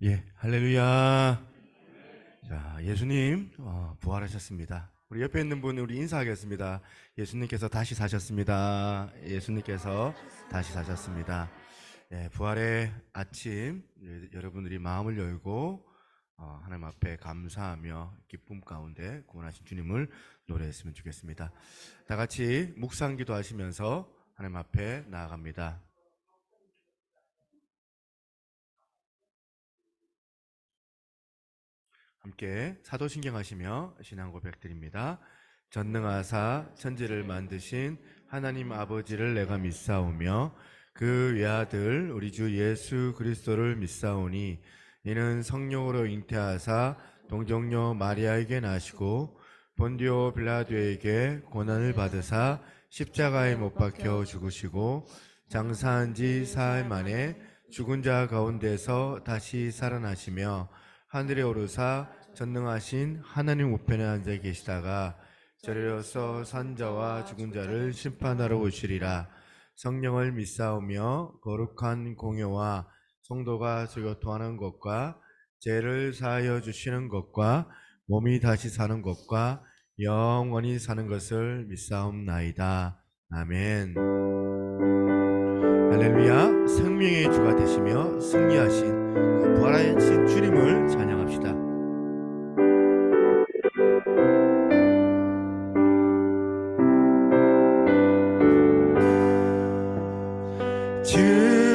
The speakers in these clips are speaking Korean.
예, 할렐루야. 자, 예수님 부활하셨습니다. 우리 옆에 있는 분 우리 인사하겠습니다. 예수님께서 다시 사셨습니다. 예수님께서 다시 사셨습니다. 예, 부활의 아침, 여러분들이 마음을 열고 하나님 앞에 감사하며 기쁨 가운데 구원하신 주님을 노래했으면 좋겠습니다. 다 같이 묵상기도 하시면서 하나님 앞에 나아갑니다. 함께 사도신경 하시며 신앙 고백 드립니다. 전능하사 천지를 만드신 하나님 아버지를 내가 믿사오며 그 외아들 우리 주 예수 그리스도를 믿사오니 이는 성령으로 잉태하사 동정녀 마리아에게 나시고 본디오 빌라도에게 고난을 받으사 십자가에 못 박혀 죽으시고 장사한 지 사흘 만에 죽은 자 가운데서 다시 살아나시며 하늘에 오르사 전능하신 하나님 우편에 앉아 계시다가 저리로서 산자와 죽은 자를 심판하러 오시리라. 성령을 믿사오며 거룩한 공효와 성도가 교통하는 것과 죄를 사하여 주시는 것과 몸이 다시 사는 것과 영원히 사는 것을 믿사옵나이다. 아멘. 할렐루야. 생명의 주가 되시며 승리하신 그 부활하신 주님을 찬양합시다.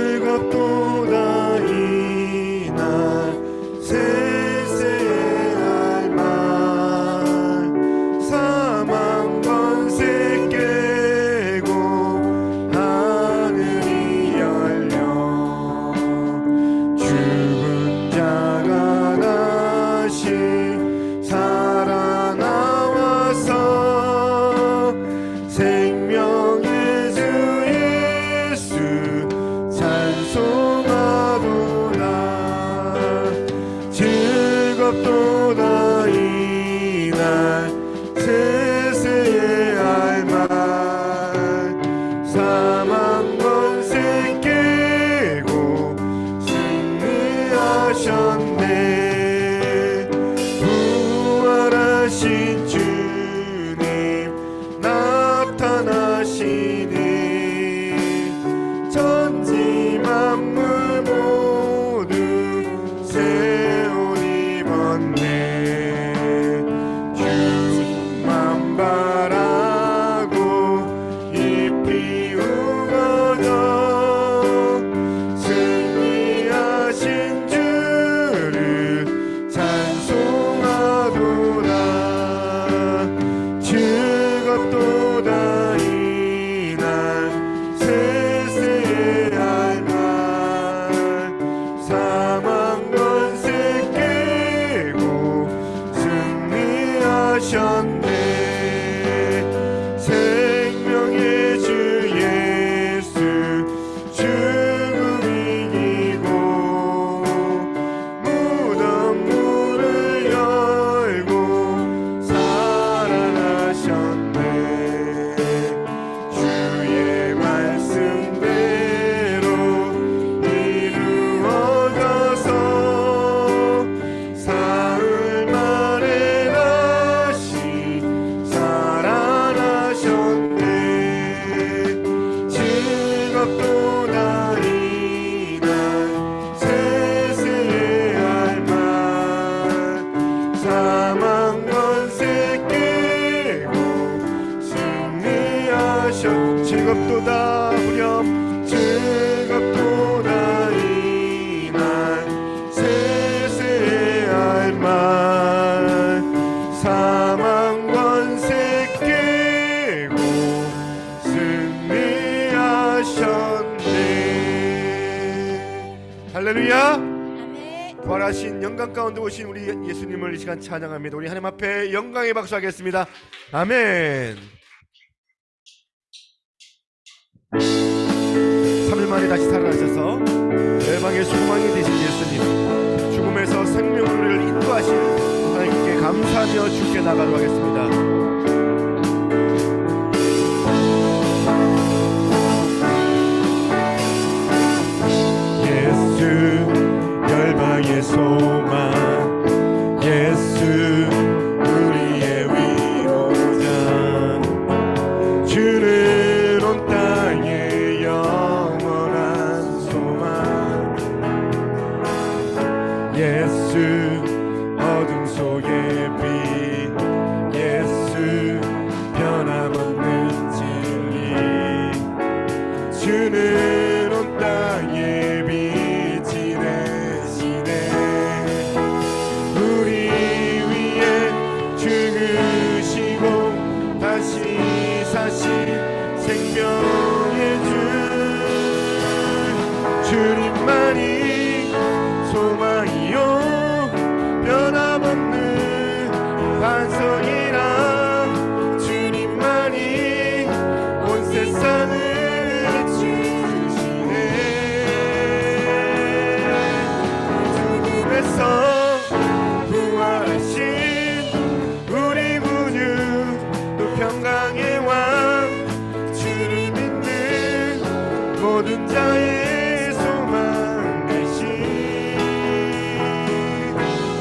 즐겁도다 이날 세세의 할말 사망 권세 깨고 하늘이 열려 죽은 자가 다시 살아나와서 생명의 주 예수 찬송하도다. 즐겁도다 이날 세세의 할말 사망 권세 깨고 승리하셨네. 부활하신 주님 나타나시니 천지 만물 모두 새 옷 입었네. 주만 바라고 잎이 우거져 승리하신 주를 찬송하도다. 즐겁도다 이날 세세의 할말 사망 권세 깨고 승리하셨네. 생명의 주 예수 죽음 이기고 무덤 문을 열고 살아나셨네. 주의 말씀대로 이루어져서 사흘 만에 다시 살아나셨네. 즐겁도다 이날 세세의 할말 사망 권세 깨고 승리하셨. 즐겁도다 후렴 즐겁도다 이날 세세의 할말 사망 권세 깨고 승리하셨네. 할렐루야. 아멘. 부활하신 영광 가운데 오신 우리 예수님을 이 시간 찬양합니다. 우리 하나님 앞에 영광의 박수 하겠습니다. 아멘. 3일 만에 다시 살아나셔서 열방의 소망이 되신 예수님, 죽음에서 생명을 인도하신 하나님께 감사하며 주께 나가도록 하겠습니다. 예수 열방의 소망 세상을 비추시네. 죽음에서 부활하신 우리 구주 또 평강의 왕 주를 믿는 모든 자의 소망 되신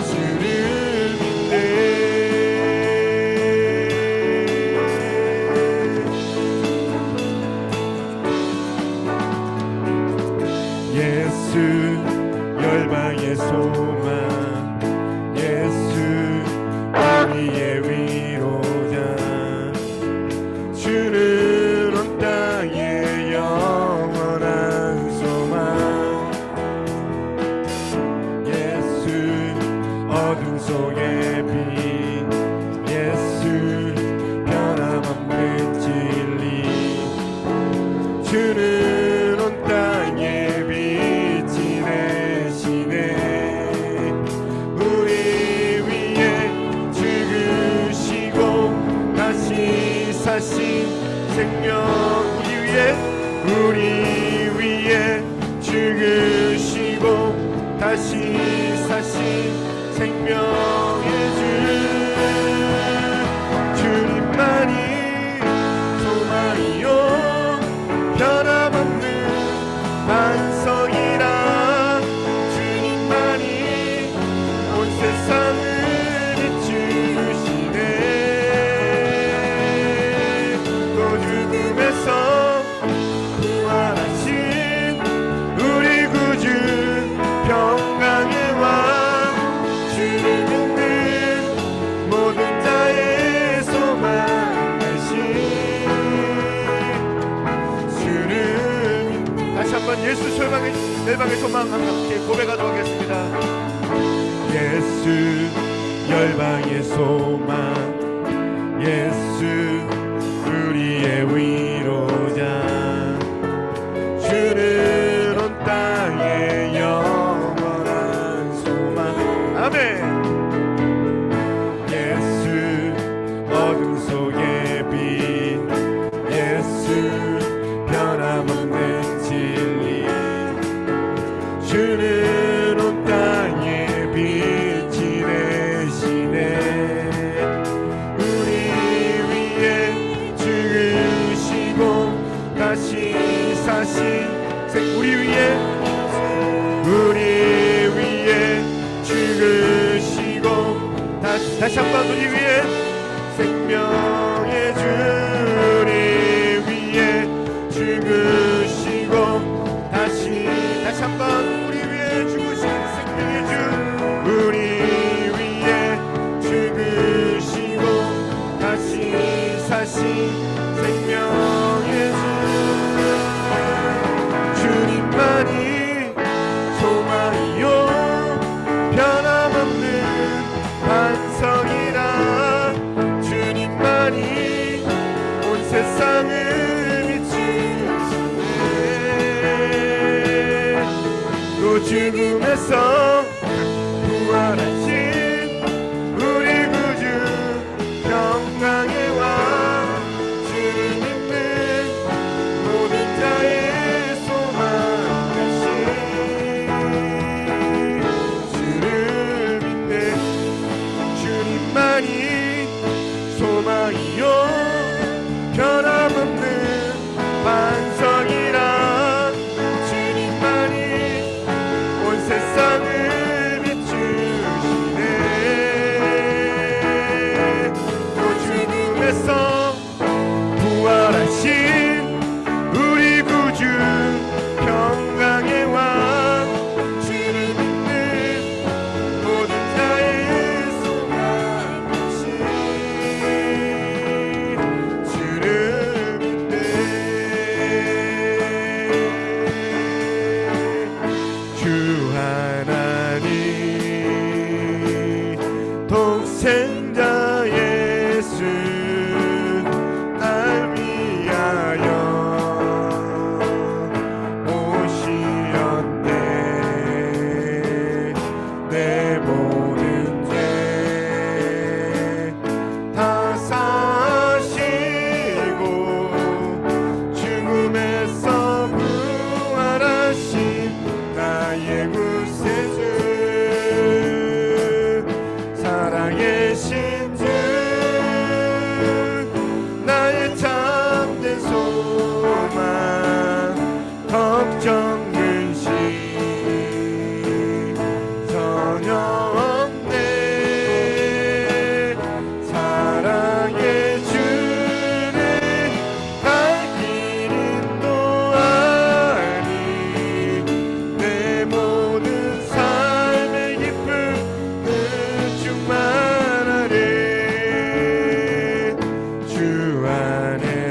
주를 믿네. 예수 열방의 소망 예수 우리의 위로자 주는 온 땅에 영원한 소망 예수 어둠 속의 빛 예수 변함없는 진리 주는 온 땅에 빛이 되시네. 우리 위에 죽으시고 다시 사신 생명 우리 위에 죽으시고 다시 사신 생명의 주 주님만이 소망이요 변함없는 반석이라 주님만이 온 세상을 비추시네. 또 죽음에서 부활하신 우리 구주 평강의 왕 주를 믿는 모든 자의 소망 되신 주를 믿는. 다시 한번 예수 열방의 소망 함께 고백하도록 하겠습니다. 예수 열방의 소망 예수 우리의 위로자 주는 온 땅에 영원한 소망. 아멘. 예수 어둠 속의 빛 예수 변함없는 진리 주는 온 땅에 빛이 되시네. 우리 위에 죽으시고 다시 사신 우리 위에 죽으시고 다시 한번 우리 위에 생명의 주 우리 위에 죽으시고 다시 한번 우리 위에 죽으신 생명의 주 우리 위에 죽으시고 다시 사신 생명의 주 주님만이 소망이요 변함없는 반석이라 주님만이 온 세상을 비추시네. 또 죽음에서 부활하신 우리 구주 평강의 왕 주를 믿는 모든 자의 소망 되신 주를 믿네. 주님만이 소망이요 변함없는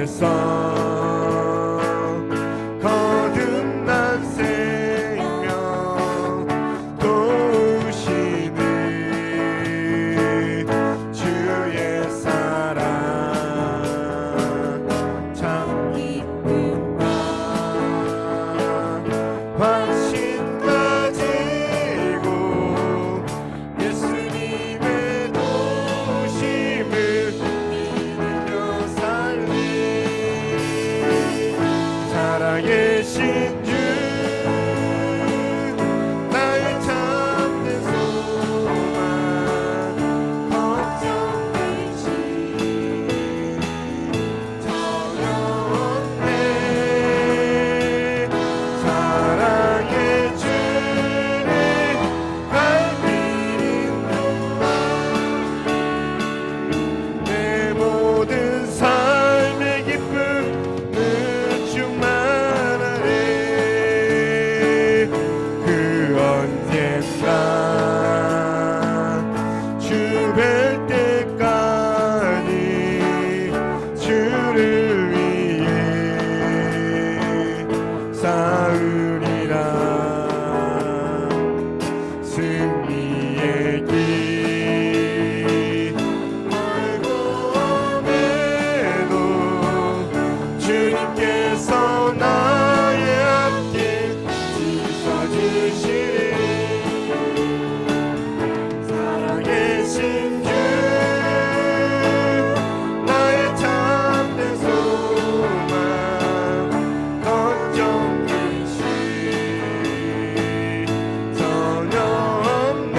주께서 거듭난 생명 도우시니 주의 사랑 참 기쁨과 확신 가지고 예수님의 도심을 믿으며 살리 살아계신 주 나의 참된 소망 걱정되지 전혀 없네 사랑의 주를 갈비는 내 모든 삶의 기쁨은 충만하네 그 언젠가 주 뵐 때까지 주를 위해 싸우리라 승리의 길 멀고 험해도 주님께서 나의 앞길 짚어주시리 살아계신 주 나의 참된 소망 걱정되시 전혀 없네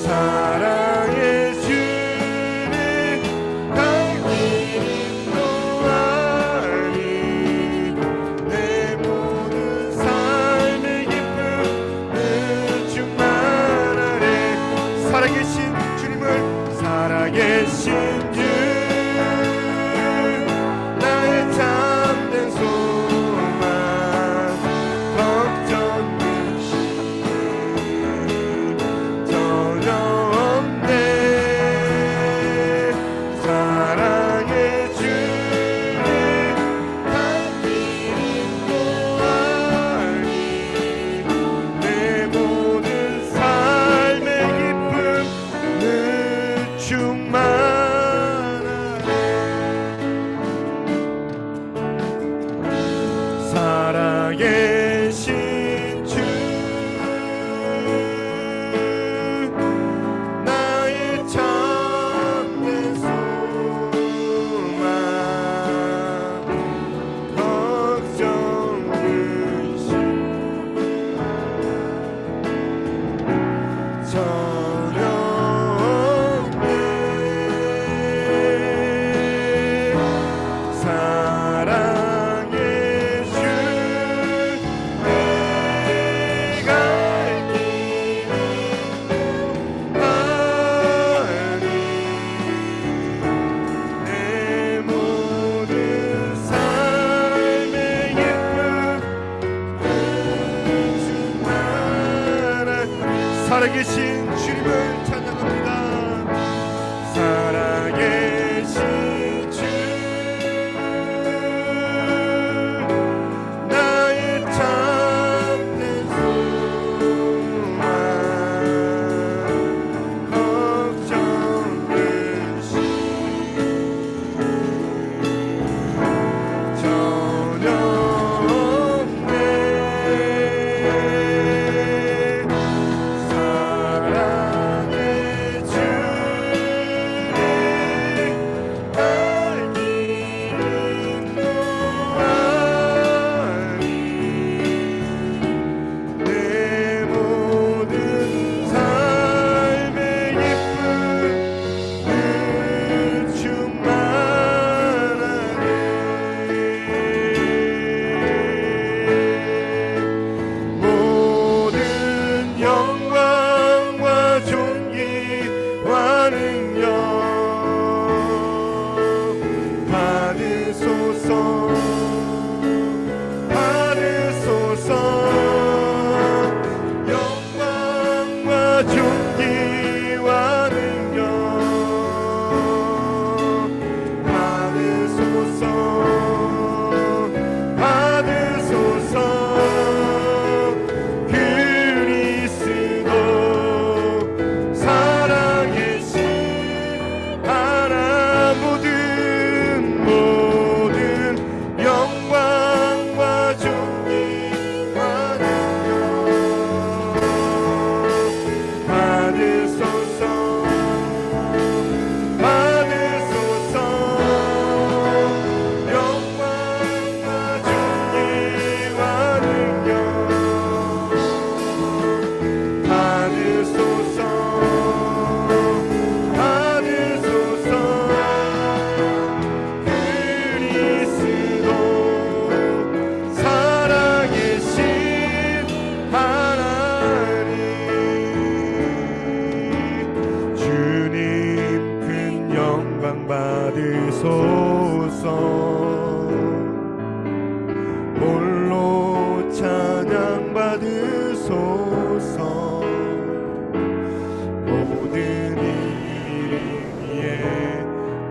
사랑의 주를 갈기는 동안이 내 모든 삶의 기쁨은 충만하네 살아계신 주님을 살아계신 주 나의 참된 소망 걱정되시 전혀 없네 사랑의 주를 갈기는 동안이 내 모든 삶의 기쁨은 충만하네 살아계신 주 나의 참된 소망 걱정되시 전혀 없네 사랑의 주 내가 알기는 아니 내 모든 삶의 기쁨은 충만한 살아계신 주님을 찬양합니다 살아계신 주 나의 참된 소망 걱정되시 전혀 없네 사랑의 홀로 찬양 받으소서. 모든 이름 위에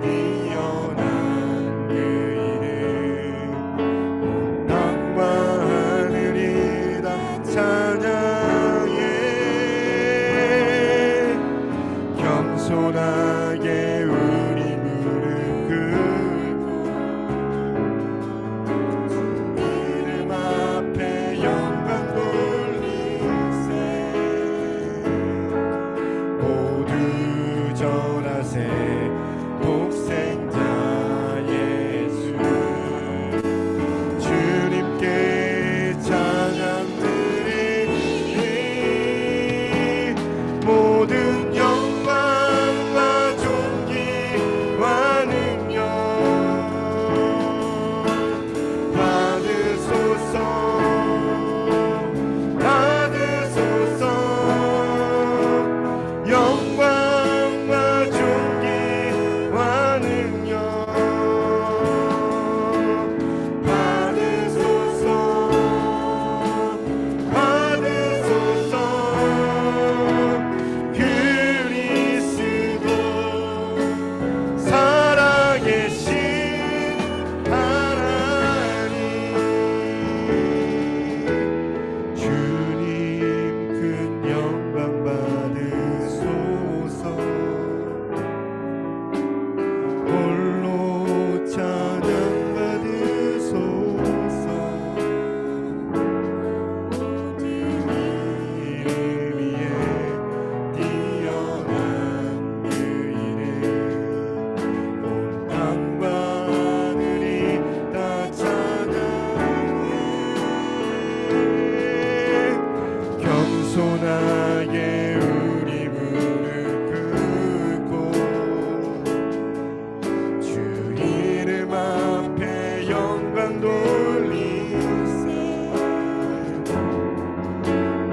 뛰어난 그 이름, 온 땅과 하늘이 다 찬양해. 겸손하게 우리 무릎 꿇고 이름 앞에 영광 돌리세. 모두 절하세. 독생자 예수 주님께 찬양 드리니 모든 영광과 존귀와 능력 받으소서. 받으소서. 영광과 존귀와 능력 받으소서. 받으소서. 그리스도 살아계신 하나님, 주님 큰 영광 받으소서. 홀로 찬양 받으소서. 모든 이름 위에 뛰어난 그 이름, 온 땅과 하늘이 다 찬양해. 겸손하게 우리 무릎 꿇고 주 이름 앞에 영광 돌리세.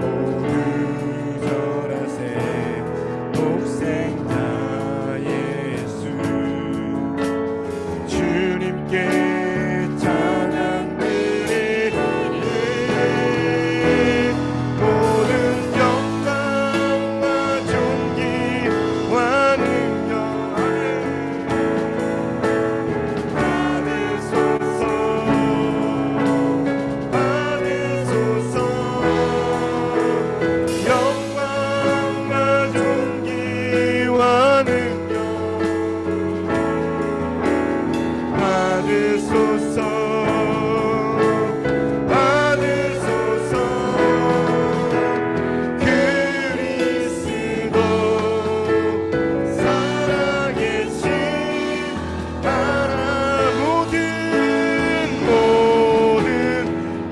모두 절하세. 독생자 예수 주님께 찬양 드리니 모든 영광과 존귀와 능력 받으소서. 받으소서. 영광과 존귀와 능력 받으소서. 받으소서. 그리스도 살아계신 하나, 모든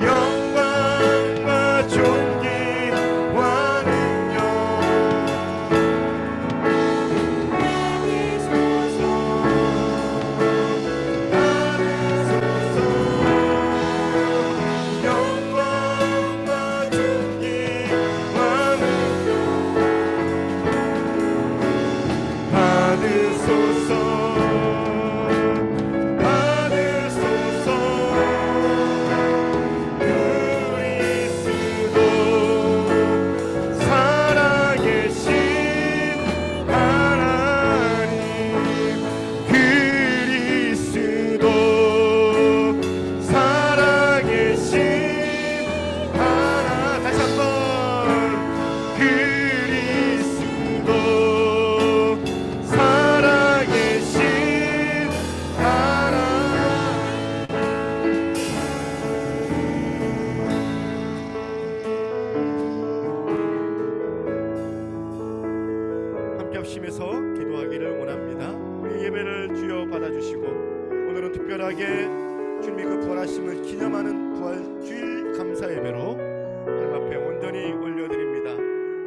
영광과 존귀와 능력 받으소서. 받으소서. 영광과 존귀와 능력 받으소서. 받으소서. 그리스도 살아계신 하나님, 그리스도 살아계신 하나. 다시 한번. 그리스도 살아계신 하나님. 함께 합심해서 기도하기를 원합니다. 우리 예배를 주여 받아주시고 오늘은 특별하게 주님의 그 부활하심을 기념하는 부활주일 감사 예배로 하나님 앞에 온전히 올려드립니다.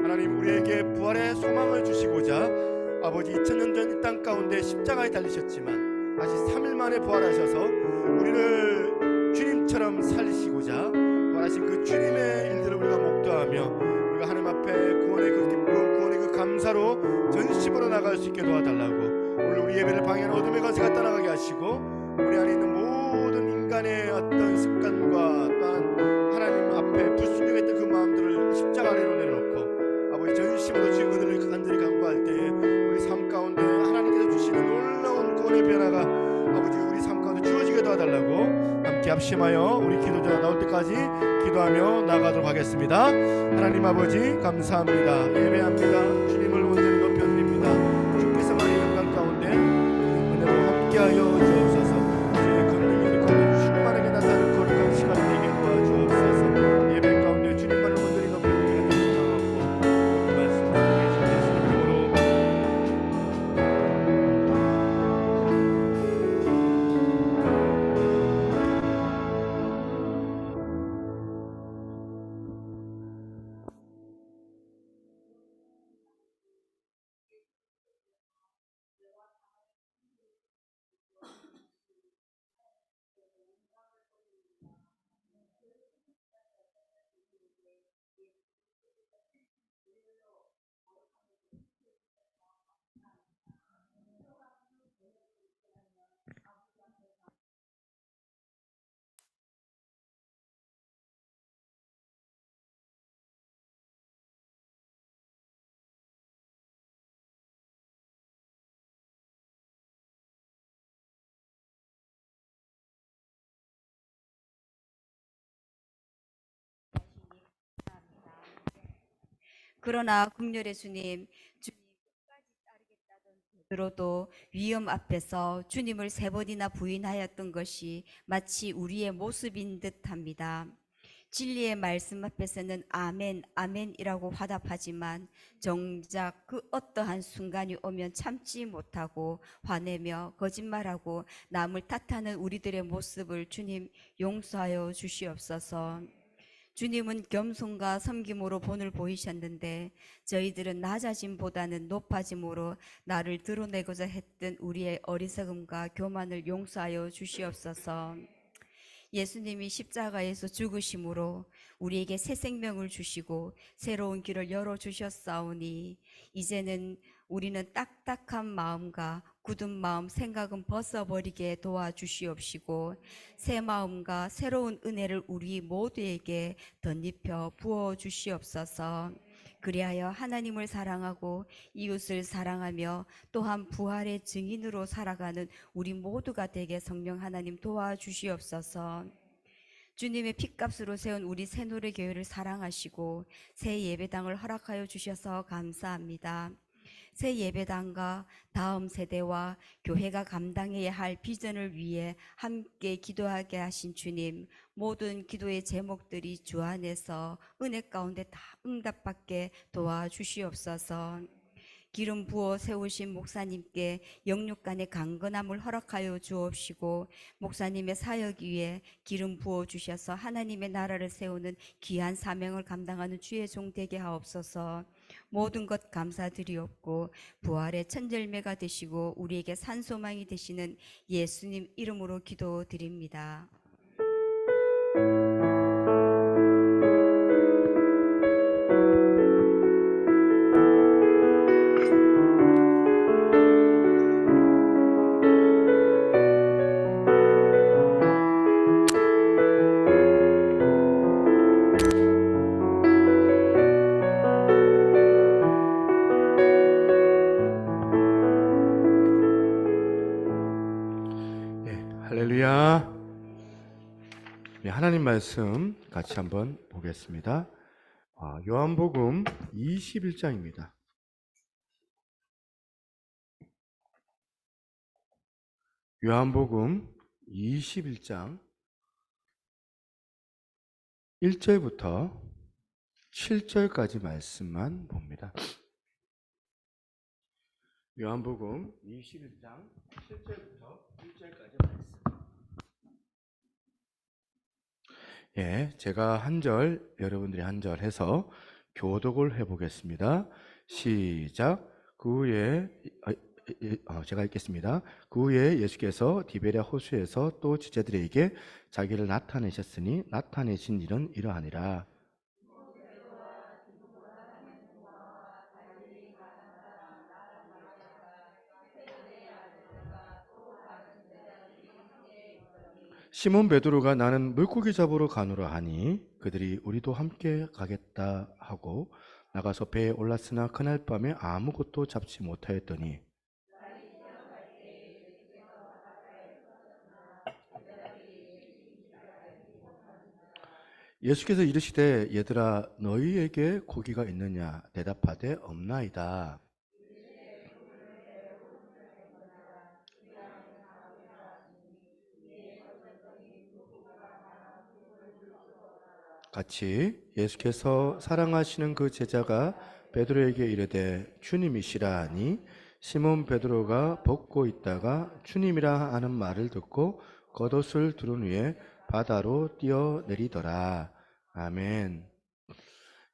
하나님, 우리에게 부활의 소망을 주시고자 아버지 2000년 전 이 땅 가운데 십자가에 달리셨지만 다시 3일 만에 부활하셔서 우리를 주님처럼 살리시고자 부활하신 그 주님의 일들을 우리가 목도하며 우리가 하나님 앞에 구원의 그 기쁨, 구원의 그 감사로 전심으로 나갈 수 있게 도와달라고 오늘 우리 예배를 방해하는 어둠의 권세가 떠나가게 하시고 우리 안에 있는 모든 인간의 어떤 습관과 또한 하나님 앞에 불순종했던 그 마음들을 십자가 아래로 내려놓고 아버지 전심으로 주의 은혜를 간절히 간구할 때에 우리 삶 가운데 하나님께서 주시는 놀라운 구원의 변화가 아버지 우리 삶 가운데 주어지게 도와달라고 함께 합심하여 우리 기도자 나올 때까지 기도하며 나가도록 하겠습니다. 하나님 아버지 감사합니다. 예배합니다. 주님을 온전히 높여드립니다. 주께서 많은 영광 가운데 은혜로 함께하여 주옵소서. 주의 권능이 우리 가운데 충만하게 나타나는 거룩한 시간 되게 도와주옵소서. 예배 가운데 주님만을 온전히 높여드리는 감사하고 그 말씀 주신 예수님 이름으로 그러나 긍휼의 주님, 주님 끝까지 따르겠다던 베드로도 위험 앞에서 주님을 3번이나 부인하였던 것이 마치 우리의 모습인 듯합니다. 진리의 말씀 앞에서는 아멘, 아멘이라고 화답하지만 정작 그 어떠한 순간이 오면 참지 못하고 화내며 거짓말하고 남을 탓하는 우리들의 모습을 주님 용서하여 주시옵소서. 주님은 겸손과 섬김으로 본을 보이셨는데 저희들은 낮아짐보다는 높아짐으로 나를 드러내고자 했던 우리의 어리석음과 교만을 용서하여 주시옵소서. 예수님이 십자가에서 죽으심으로 우리에게 새 생명을 주시고 새로운 길을 열어주셨사오니 이제는 우리는 딱딱한 마음과 굳은 마음 생각은 벗어버리게 도와주시옵시고 새 마음과 새로운 은혜를 우리 모두에게 덧입혀 부어주시옵소서. 그리하여 하나님을 사랑하고 이웃을 사랑하며 또한 부활의 증인으로 살아가는 우리 모두가 되게 성령 하나님 도와주시옵소서. 주님의 핏값으로 세운 우리 새노래교회를 사랑하시고 새 예배당을 허락하여 주셔서 감사합니다. 새 예배당과 다음 세대와 교회가 감당해야 할 비전을 위해 함께 기도하게 하신 주님, 모든 기도의 제목들이 주 안에서 은혜 가운데 다 응답받게 도와주시옵소서. 기름 부어 세우신 목사님께 영육간의 강건함을 허락하여 주옵시고 목사님의 사역 위에 기름 부어 주셔서 하나님의 나라를 세우는 귀한 사명을 감당하는 주의 종 되게 하옵소서. 모든 것 감사드리옵고 부활의 천절매가 되시고 우리에게 산소망이 되시는 예수님 이름으로 기도드립니다. 할렐루야. 하나님 말씀 같이 한번 보겠습니다. 요한복음 21장입니다. 요한복음 21장 1절부터 7절까지 말씀만 봅니다. 요한복음 21장 7절부터 1절까지 말씀. 제가 한 절, 여러분들이 한 절 해서 교독을 해보겠습니다. 시작. 그 후에 제가 읽겠습니다. 그 후에 예수께서 디베랴 호수에서 또 제자들에게 자기를 나타내셨으니 나타내신 일은 이러하니라. 시몬 베드로가 나는 물고기 잡으러 가노라 하니 그들이 우리도 함께 가겠다 하고 나가서 배에 올랐으나 그날 밤에 아무것도 잡지 못하였더니 예수께서 이르시되 얘들아 너희에게 고기가 있느냐 대답하되 없나이다. 같이 예수께서 사랑하시는 그 제자가 베드로에게 이르되 주님이시라 하니 시몬 베드로가 벗고 있다가 주님이라 하는 말을 듣고 겉옷을 두른 후에 바다로 뛰어내리더라. 아멘.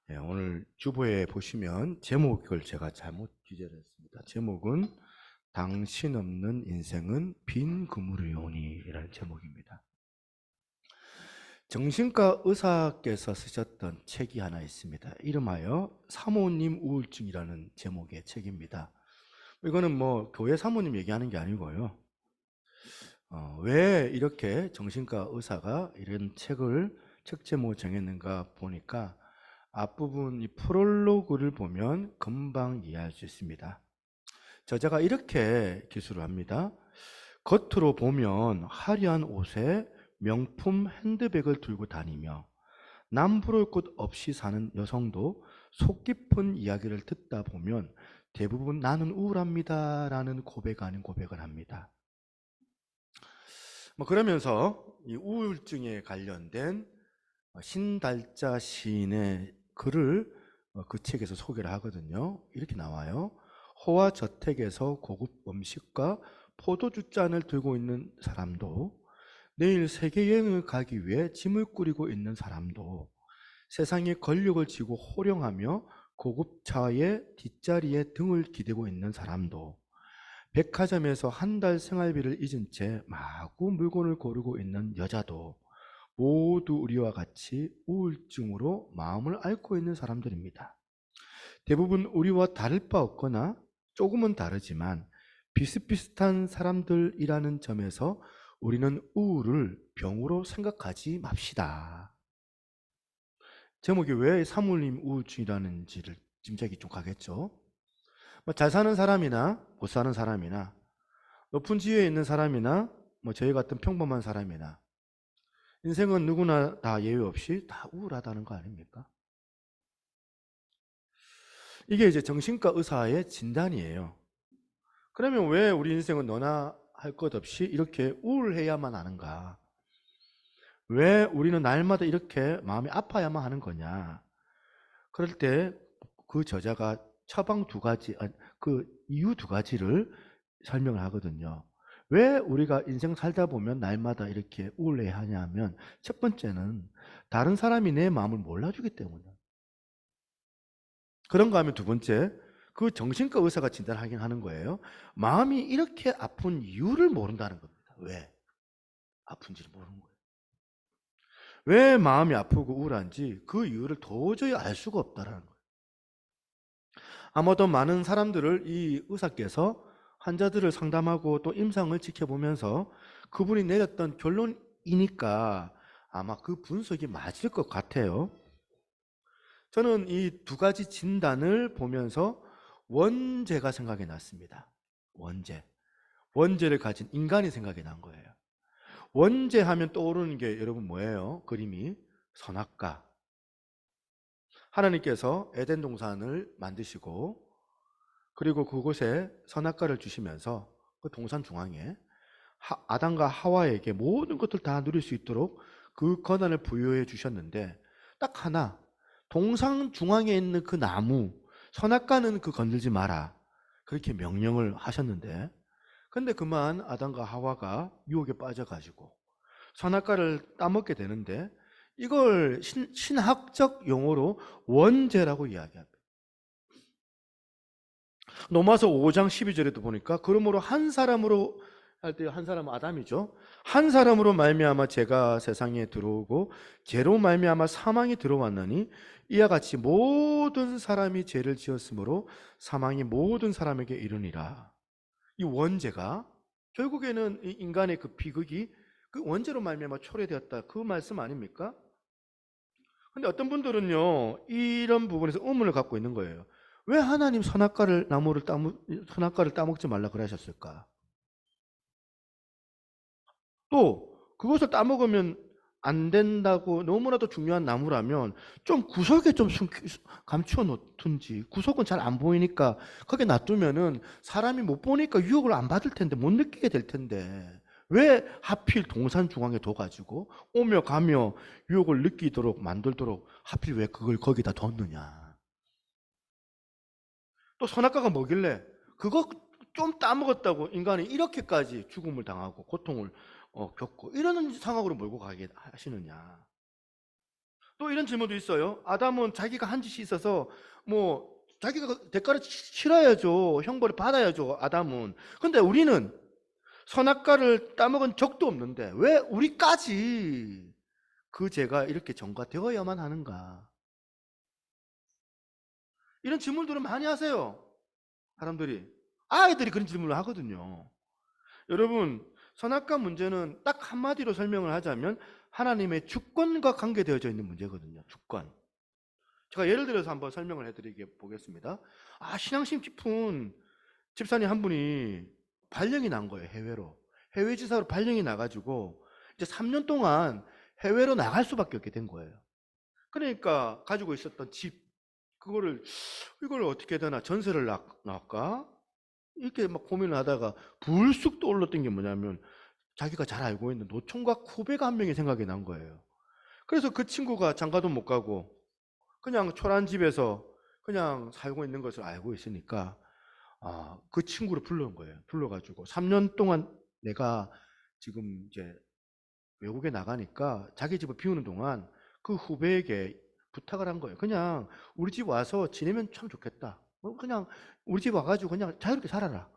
네, 오늘 주보에 보시면 제목을 제가 잘못 기재를 했습니다. 제목은 당신 없는 인생은 빈 그물이오니 라는 제목입니다. 정신과 의사께서 쓰셨던 책이 하나 있습니다. 이름하여 사모님 우울증이라는 제목의 책입니다. 이거는 뭐 교회 사모님 얘기하는 게 아니고요. 왜 이렇게 정신과 의사가 이런 책 제목을 정했는가 보니까 앞부분 이 프롤로그를 보면 금방 이해할 수 있습니다. 저자가 이렇게 기술을 합니다. 겉으로 보면 화려한 옷에 명품 핸드백을 들고 다니며 남부러울 것 없이 사는 여성도 속 깊은 이야기를 듣다 보면 대부분 나는 우울합니다 라는 고백 아닌 고백을 합니다. 그러면서 이 우울증에 관련된 신달자 시인의 글을 그 책에서 소개를 하거든요. 이렇게 나와요. 호화 저택에서 고급 음식과 포도주 잔을 들고 있는 사람도, 내일 세계여행을 가기 위해 짐을 꾸리고 있는 사람도, 세상의 권력을 쥐고 호령하며 고급차의 뒷자리에 등을 기대고 있는 사람도, 백화점에서 한 달 생활비를 잊은 채 마구 물건을 고르고 있는 여자도 모두 우리와 같이 우울증으로 마음을 앓고 있는 사람들입니다. 대부분 우리와 다를 바 없거나 조금은 다르지만 비슷비슷한 사람들이라는 점에서 우리는 우울을 병으로 생각하지 맙시다. 제목이 왜 사모님 우울증이라는지를 짐작이 좀 가겠죠. 잘 사는 사람이나 못 사는 사람이나 높은 지위에 있는 사람이나 저희 같은 평범한 사람이나 인생은 누구나 다 예외 없이 다 우울하다는 거 아닙니까? 이게 이제 정신과 의사의 진단이에요. 그러면 왜 우리 인생은 너나 할 것 없이 이렇게 우울해야만 하는가? 왜 우리는 날마다 이렇게 마음이 아파야만 하는 거냐? 그럴 때 그 저자가 처방 두 가지, 그 이유 두 가지를 설명을 하거든요. 왜 우리가 인생 살다 보면 날마다 이렇게 우울해야 하냐면, 첫 번째는 다른 사람이 내 마음을 몰라주기 때문에. 그런가 하면 두 번째, 그 정신과 의사가 진단하긴 하는 거예요. 마음이 이렇게 아픈 이유를 모른다는 겁니다. 왜 아픈지를 모르는 거예요. 왜 마음이 아프고 우울한지 그 이유를 도저히 알 수가 없다는 거예요. 아마도 많은 사람들을 이 의사께서 환자들을 상담하고 또 임상을 지켜보면서 그분이 내렸던 결론이니까 아마 그 분석이 맞을 것 같아요. 저는 이 두 가지 진단을 보면서 원죄가 생각이 났습니다. 원죄를 가진 인간이 생각이 난 거예요. 원죄 하면 떠오르는 게 여러분 뭐예요? 그림이 선악과. 하나님께서 에덴 동산을 만드시고 그리고 그곳에 선악과를 주시면서 그 동산 중앙에 아담과 하와에게 모든 것을 다 누릴 수 있도록 그 권한을 부여해 주셨는데 딱 하나, 동산 중앙에 있는 그 나무, 선악과는 그 건들지 마라. 그렇게 명령을 하셨는데 근데 그만 아담과 하와가 유혹에 빠져가지고 선악과를 따먹게 되는데 이걸 신학적 용어로 원죄라고 이야기합니다. 로마서 5장 12절에도 보니까 그러므로 한 사람으로 할 때 한 사람은 아담이죠. 한 사람으로 말미암아 죄가 세상에 들어오고 죄로 말미암아 사망이 들어왔느니 이와 같이 모든 사람이 죄를 지었으므로 사망이 모든 사람에게 이르니라. 이 원죄가 결국에는 인간의 그 비극이 그 원죄로 말미암아 초래되었다. 그 말씀 아닙니까? 근데 어떤 분들은요, 이런 부분에서 의문을 갖고 있는 거예요. 왜 하나님 선악과를 따먹지 말라 그러셨을까? 또 그것을 따먹으면 안 된다고 너무나도 중요한 나무라면 좀 구석에 좀 감추어 놓든지, 구석은 잘 안 보이니까 거기에 놔두면은 사람이 못 보니까 유혹을 안 받을 텐데, 못 느끼게 될 텐데 왜 하필 동산 중앙에 둬가지고 오며 가며 유혹을 느끼도록 만들도록 하필 왜 그걸 거기다 뒀느냐. 또 선악과가 뭐길래 그거 좀 따먹었다고 인간이 이렇게까지 죽음을 당하고 고통을 겪고 이런 상황으로 몰고 가게 하시느냐. 또 이런 질문도 있어요. 아담은 자기가 한 짓이 있어서 뭐 자기가 대가를 치러야죠. 형벌을 받아야죠. 아담은. 근데 우리는 선악과를 따먹은 적도 없는데 왜 우리까지 그 죄가 이렇게 전가되어야만 하는가? 이런 질문들을 많이 하세요. 사람들이. 아이들이 그런 질문을 하거든요. 여러분, 선악과 문제는 딱 한마디로 설명을 하자면 하나님의 주권과 관계되어져 있는 문제거든요. 주권. 제가 예를 들어서 한번 설명을 해드리게 보겠습니다. 신앙심 깊은 집사님 한 분이 발령이 난 거예요. 해외로. 해외 지사로 발령이 나가지고 이제 3년 동안 해외로 나갈 수밖에 없게 된 거예요. 그러니까 가지고 있었던 집, 이걸 어떻게 해야 되나, 전세를 놔까 이렇게 막 고민을 하다가 불쑥 떠올랐던 게 뭐냐면 자기가 잘 알고 있는 노총각 후배가 한 명이 생각이 난 거예요. 그래서 그 친구가 장가도 못 가고 그냥 초란 집에서 그냥 살고 있는 것을 알고 있으니까 그 친구를 불러온 거예요. 불러가지고 3년 동안 내가 지금 이제 외국에 나가니까 자기 집을 비우는 동안 그 후배에게 부탁을 한 거예요. 그냥 우리 집 와서 지내면 참 좋겠다. 그냥 우리 집 와가지고 그냥 자유롭게 살아라.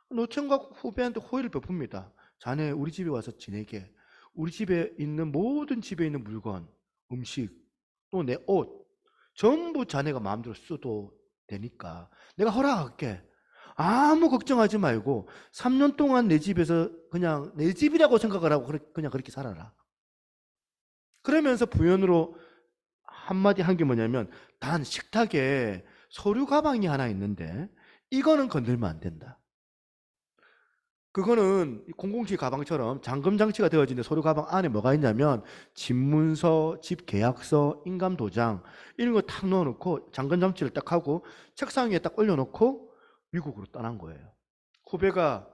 노총각 후배한테 호의를 베풉니다. 자네 우리 집에 와서 지내게. 우리 집에 있는 모든 집에 있는 물건, 음식, 또 내 옷 전부 자네가 마음대로 써도 되니까 내가 허락할게. 아무 걱정하지 말고 3년 동안 내 집에서 그냥 내 집이라고 생각을 하고 그냥 그렇게 살아라. 그러면서 부연으로 한마디 한 게 뭐냐면, 단 식탁에 서류 가방이 하나 있는데 이거는 건들면 안 된다. 그거는 007 가방처럼 잠금 장치가 되어진 서류 가방 안에 뭐가 있냐면 집 문서, 집 계약서, 인감 도장 이런 거 탁 넣어놓고 잠금 장치를 딱 하고 책상 위에 딱 올려놓고 미국으로 떠난 거예요. 후배가,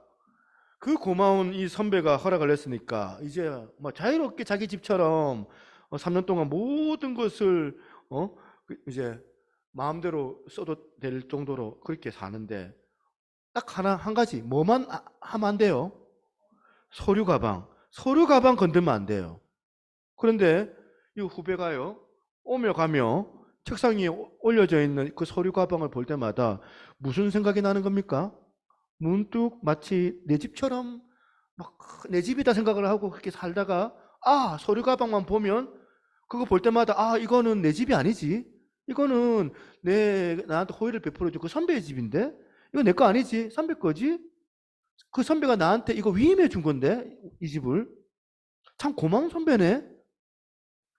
그 고마운 이 선배가 허락을 했으니까 이제 뭐 자유롭게 자기 집처럼 3년 동안 모든 것을 이제 마음대로 써도 될 정도로 그렇게 사는데, 딱 한 가지 뭐만 하면 안 돼요? 서류 가방 건들면 안 돼요. 그런데 이 후배가요, 오며 가며 책상 위에 올려져 있는 그 서류 가방을 볼 때마다 무슨 생각이 나는 겁니까? 문득 마치 내 집처럼 막 내 집이다 생각을 하고 그렇게 살다가 서류 가방만 보면 그거 볼 때마다 이거는 내 집이 아니지. 이거는 나한테 호의를 베풀어준 그 선배의 집인데 이거 내 거 아니지. 선배 거지. 그 선배가 나한테 이거 위임해 준 건데 이 집을. 참 고마운 선배네.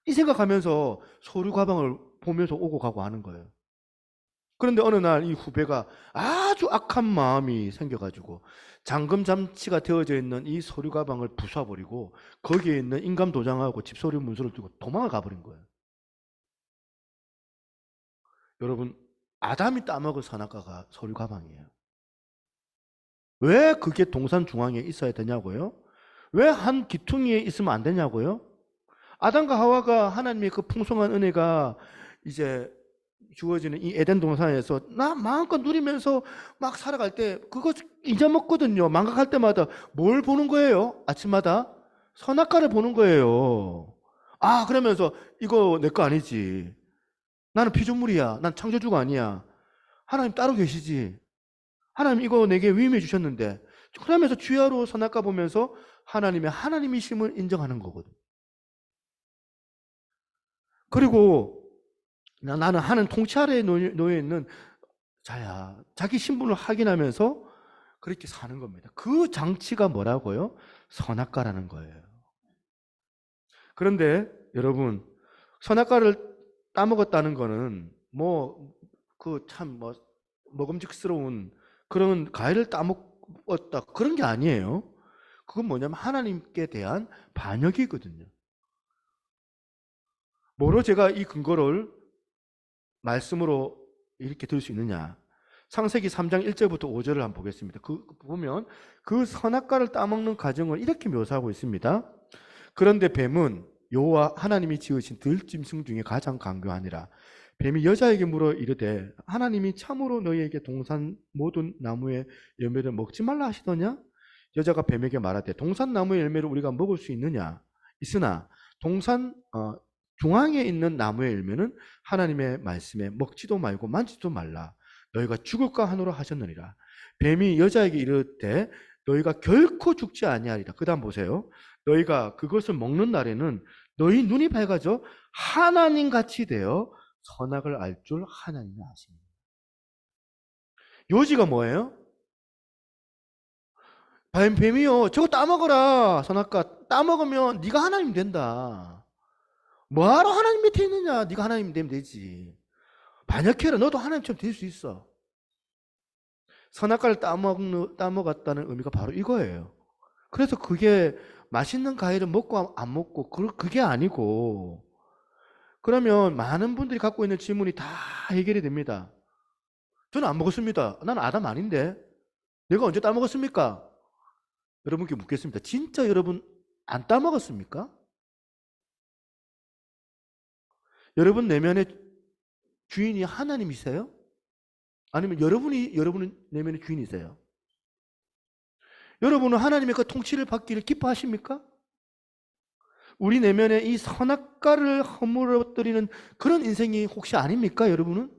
이 생각하면서 서류 가방을 보면서 오고 가고 하는 거예요. 그런데 어느 날 이 후배가 아주 악한 마음이 생겨가지고 잠금 장치가 되어져 있는 이 서류 가방을 부숴버리고 거기에 있는 인감 도장하고 집서류 문서를 들고 도망을 가버린 거예요. 여러분, 아담이 따먹은 선악과가 서류 가방이에요. 왜 그게 동산 중앙에 있어야 되냐고요? 왜 한 기퉁이에 있으면 안 되냐고요? 아담과 하와가 하나님의 그 풍성한 은혜가 이제 주어지는 이 에덴 동산에서 나 마음껏 누리면서 막 살아갈 때 그거 잊어먹거든요. 망각할 때마다 뭘 보는 거예요? 아침마다 선악과를 보는 거예요. 그러면서 이거 내 거 아니지. 나는 피조물이야. 난 창조주가 아니야. 하나님 따로 계시지. 하나님 이거 내게 위임해 주셨는데. 그러면서 주야로 선악과 보면서 하나님의 하나님이심을 인정하는 거거든. 그리고 나는 하는 통치 아래에 놓여 있는 자야. 자기 신분을 확인하면서 그렇게 사는 겁니다. 그 장치가 뭐라고요? 선악과라는 거예요. 그런데 여러분, 선악과를 따먹었다는 거는 먹음직스러운 그런 과일을 따먹었다 그런 게 아니에요. 그건 뭐냐면 하나님께 대한 반역이거든요. 뭐로 제가 이 근거를 말씀으로 이렇게 들 수 있느냐? 창세기 3장 1절부터 5절을 한번 보겠습니다. 보면 그 선악과를 따먹는 과정을 이렇게 묘사하고 있습니다. 그런데 뱀은 여호와 하나님이 지으신 들짐승 중에 가장 강교하니라. 뱀이 여자에게 물어 이르되 하나님이 참으로 너희에게 동산 모든 나무의 열매를 먹지 말라 하시더냐? 여자가 뱀에게 말하되 동산 나무의 열매를 우리가 먹을 수 있느냐? 있으나 동산 중앙에 있는 나무의 열매는 하나님의 말씀에 먹지도 말고 만지도 말라. 너희가 죽을까 하노라 하셨느니라. 뱀이 여자에게 이르되 너희가 결코 죽지 아니하리라. 그 다음 보세요. 너희가 그것을 먹는 날에는 너희 눈이 밝아져 하나님같이 되어 선악을 알 줄 하나님이 아십니다. 요지가 뭐예요? 뱀이요, 저거 따먹어라. 선악과 따먹으면 네가 하나님 된다. 뭐하러 하나님 밑에 있느냐? 네가 하나님 되면 되지. 반역해라. 너도 하나님처럼 될 수 있어. 선악과를 따먹었다는 의미가 바로 이거예요. 그래서 그게 맛있는 과일을 먹고 안 먹고 그게 아니고, 그러면 많은 분들이 갖고 있는 질문이 다 해결이 됩니다. 저는 안 먹었습니다. 나는 아담 아닌데 내가 언제 따먹었습니까? 여러분께 묻겠습니다. 진짜 여러분 안 따먹었습니까? 여러분 내면의 주인이 하나님이세요? 아니면 여러분 내면의 주인이세요? 여러분은 하나님의 그 통치를 받기를 기뻐하십니까? 우리 내면에 이 선악과를 허물어뜨리는 그런 인생이 혹시 아닙니까, 여러분은?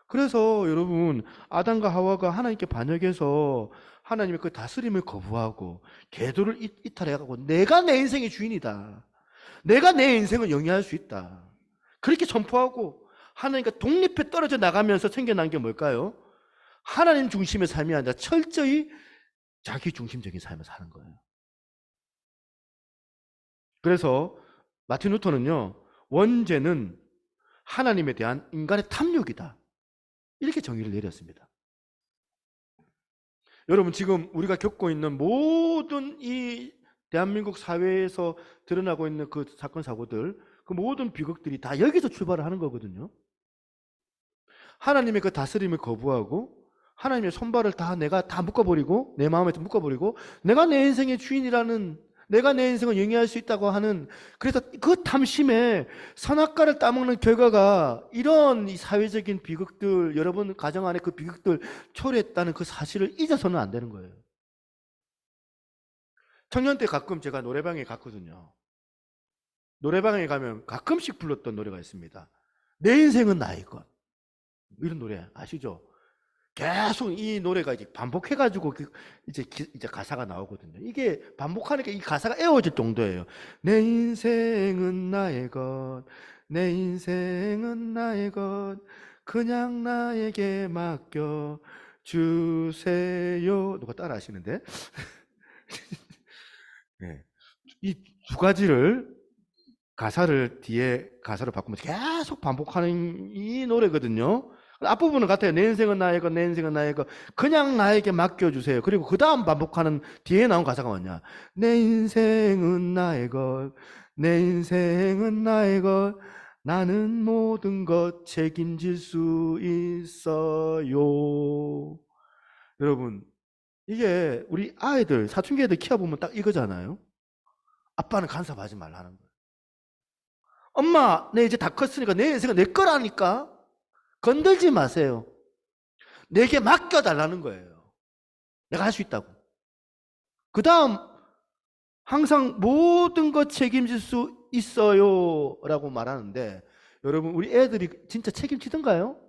그래서 여러분, 아담과 하와가 하나님께 반역해서 하나님의 그 다스림을 거부하고 계도를 이탈해가고 내가 내 인생의 주인이다. 내가 내 인생을 영위할 수 있다. 그렇게 선포하고 하나님과 독립해 떨어져 나가면서 생겨난 게 뭘까요? 하나님 중심의 삶이 아니라 철저히 자기 중심적인 삶을 사는 거예요. 그래서 마틴 루터는요, 원죄는 하나님에 대한 인간의 탐욕이다. 이렇게 정의를 내렸습니다. 여러분, 지금 우리가 겪고 있는 모든 이 대한민국 사회에서 드러나고 있는 그 사건, 사고들, 그 모든 비극들이 다 여기서 출발을 하는 거거든요. 하나님의 그 다스림을 거부하고 하나님의 손발을 내가 다 묶어버리고 내 마음에 묶어버리고 내가 내 인생의 주인이라는, 내가 내 인생을 영위할 수 있다고 하는, 그래서 그 탐심에 선악과를 따먹는 결과가 이런 이 사회적인 비극들, 여러분 가정 안에 그 비극들 초래했다는 그 사실을 잊어서는 안 되는 거예요. 청년 때 가끔 제가 노래방에 갔거든요. 노래방에 가면 가끔씩 불렀던 노래가 있습니다. 내 인생은 나의 것. 이런 노래 아시죠? 계속 이 노래가 이제 반복해가지고 이제 가사가 나오거든요. 이게 반복하니까 이 가사가 애워질 정도예요. 내 인생은 나의 것, 내 인생은 나의 것, 그냥 나에게 맡겨 주세요. 누가 따라 하시는데? 네. 이 두 가지를 뒤에 가사를 바꾸면서 계속 반복하는 이 노래거든요. 앞부분은 같아요. 내 인생은 나의 것, 내 인생은 나의 것, 그냥 나에게 맡겨주세요. 그리고 그 다음 반복하는 뒤에 나온 가사가 뭐냐? 내 인생은 나의 것, 내 인생은 나의 것, 나는 모든 것 책임질 수 있어요. 여러분, 이게 우리 아이들, 사춘기 애들 키워보면 딱 이거잖아요. 아빠는 간섭하지 말라는 거예요. 엄마, 내 이제 다 컸으니까 내 인생은 내 거라니까 건들지 마세요. 내게 맡겨달라는 거예요. 내가 할 수 있다고. 그 다음 항상 모든 것 책임질 수 있어요 라고 말하는데, 여러분 우리 애들이 진짜 책임지던가요?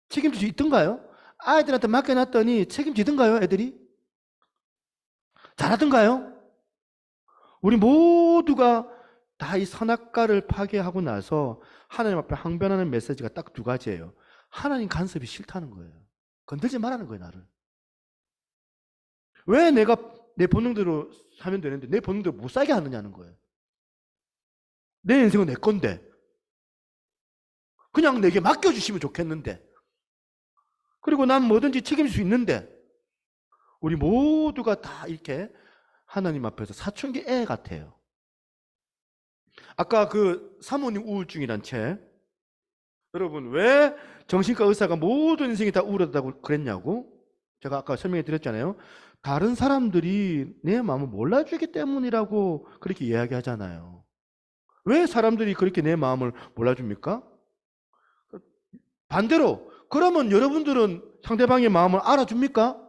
책임질 수 있던가요? 아이들한테 맡겨놨더니 책임지던가요? 애들이? 잘하던가요? 우리 모두가 다 이 선악과를 파괴하고 나서 하나님 앞에 항변하는 메시지가 딱 두 가지예요. 하나님 간섭이 싫다는 거예요. 건들지 말라는 거예요, 나를. 왜 내가 내 본능대로 사면 되는데 내 본능대로 못 살게 하느냐는 거예요. 내 인생은 내 건데 그냥 내게 맡겨주시면 좋겠는데, 그리고 난 뭐든지 책임질 수 있는데, 우리 모두가 다 이렇게 하나님 앞에서 사춘기 애 같아요. 아까 그 사모님 우울증이란 책, 여러분 왜 정신과 의사가 모든 인생이 다 우울하다고 그랬냐고? 제가 아까 설명해 드렸잖아요. 다른 사람들이 내 마음을 몰라주기 때문이라고 그렇게 이야기하잖아요. 왜 사람들이 그렇게 내 마음을 몰라줍니까? 반대로 그러면 여러분들은 상대방의 마음을 알아줍니까?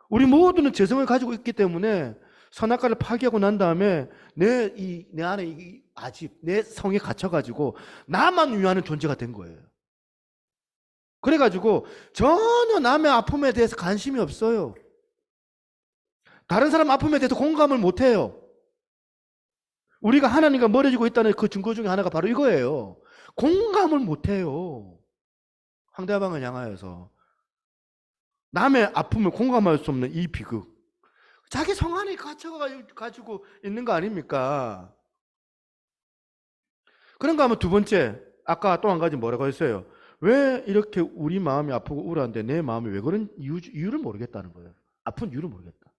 우리 모두는 재성을 가지고 있기 때문에 선악과를 파괴하고 난 다음에 내 안에 이 아집, 내 성에 갇혀가지고 나만 위하는 존재가 된 거예요. 그래가지고 전혀 남의 아픔에 대해서 관심이 없어요. 다른 사람 아픔에 대해서 공감을 못해요. 우리가 하나님과 멀어지고 있다는 그 증거 중에 하나가 바로 이거예요. 공감을 못해요. 상대방을 향하여서 남의 아픔을 공감할 수 없는 이 비극, 자기 성 안에 갇혀가지고 있는 거 아닙니까? 그런가 하면 두 번째, 아까 또 한 가지 뭐라고 했어요? 왜 이렇게 우리 마음이 아프고 우울한데 내 마음이 왜 그런 이유를 모르겠다는 거예요. 아픈 이유를 모르겠다.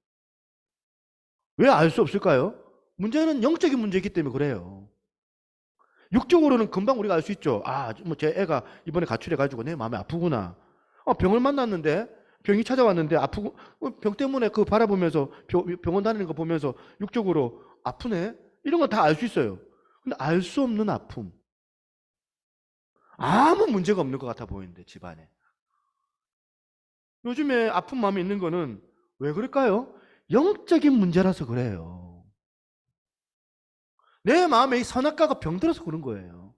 왜 알 수 없을까요? 문제는 영적인 문제이기 때문에 그래요. 육적으로는 금방 우리가 알 수 있죠. 아, 뭐 제 애가 이번에 가출해가지고 내 마음이 아프구나. 병을 만났는데, 병이 찾아왔는데 아프고, 병 때문에 그거 바라보면서 병원 다니는 거 보면서 육적으로 아프네? 이런 건 다 알 수 있어요. 근데 알 수 없는 아픔. 아무 문제가 없는 것 같아 보이는데, 집안에. 요즘에 아픈 마음이 있는 거는 왜 그럴까요? 영적인 문제라서 그래요. 내 마음에 이 선악과가 병들어서 그런 거예요.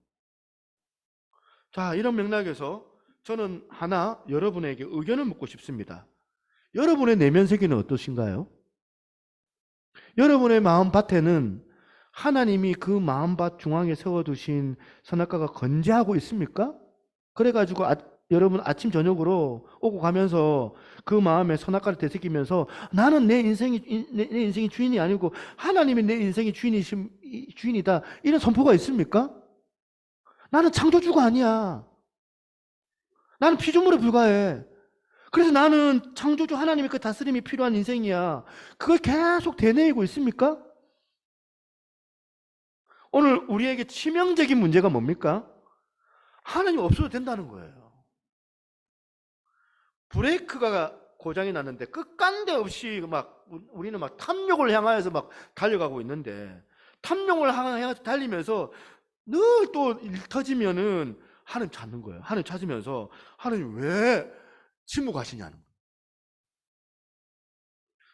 자, 이런 맥락에서 저는 하나 여러분에게 의견을 묻고 싶습니다. 여러분의 내면 세계는 어떠신가요? 여러분의 마음밭에는 하나님이 그 마음밭 중앙에 세워두신 선악과가 건재하고 있습니까? 그래가지고 여러분 아침 저녁으로 오고 가면서 그 마음에 선악과를 되새기면서 나는 내 인생이 주인이 아니고 하나님이 내 인생의 주인이다, 이런 선포가 있습니까? 나는 창조주가 아니야. 나는 피조물에 불과해. 그래서 나는 창조주 하나님의 그 다스림이 필요한 인생이야. 그걸 계속 되뇌이고 있습니까? 오늘 우리에게 치명적인 문제가 뭡니까? 하나님 없어도 된다는 거예요. 브레이크가 고장이 났는데 끝간데 없이 우리는 탐욕을 향하여서 달려가고 있는데, 탐욕을 향해서 달리면서 늘 또 일 터지면은 하나님 찾는 거예요. 하나님 찾으면서 하나님 왜 침묵하시냐는 거예요.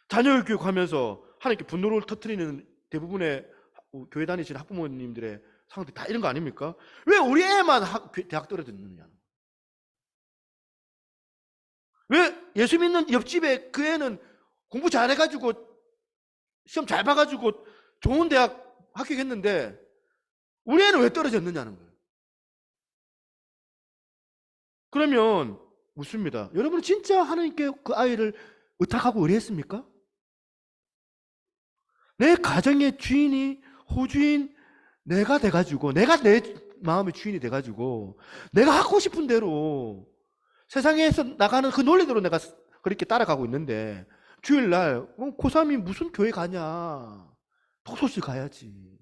자녀 교육하면서 하나님께 분노를 터뜨리는 대부분의 교회 다니시는 학부모님들의 상황들이 다 이런 거 아닙니까? 왜 우리 애만 대학 떨어졌느냐? 왜 예수 믿는 옆집에 그 애는 공부 잘해가지고 시험 잘 봐가지고 좋은 대학 합격했는데 우리 애는 왜 떨어졌느냐는 거예요. 그러면 묻습니다. 여러분 진짜 하나님께 그 아이를 의탁하고 의뢰했습니까? 내 가정의 주인이 호주인 내가 돼가지고, 내가 내 마음의 주인이 돼가지고 내가 하고 싶은 대로 세상에서 나가는 그 논리대로 내가 그렇게 따라가고 있는데, 주일날 고3이 무슨 교회 가냐, 독서실 가야지.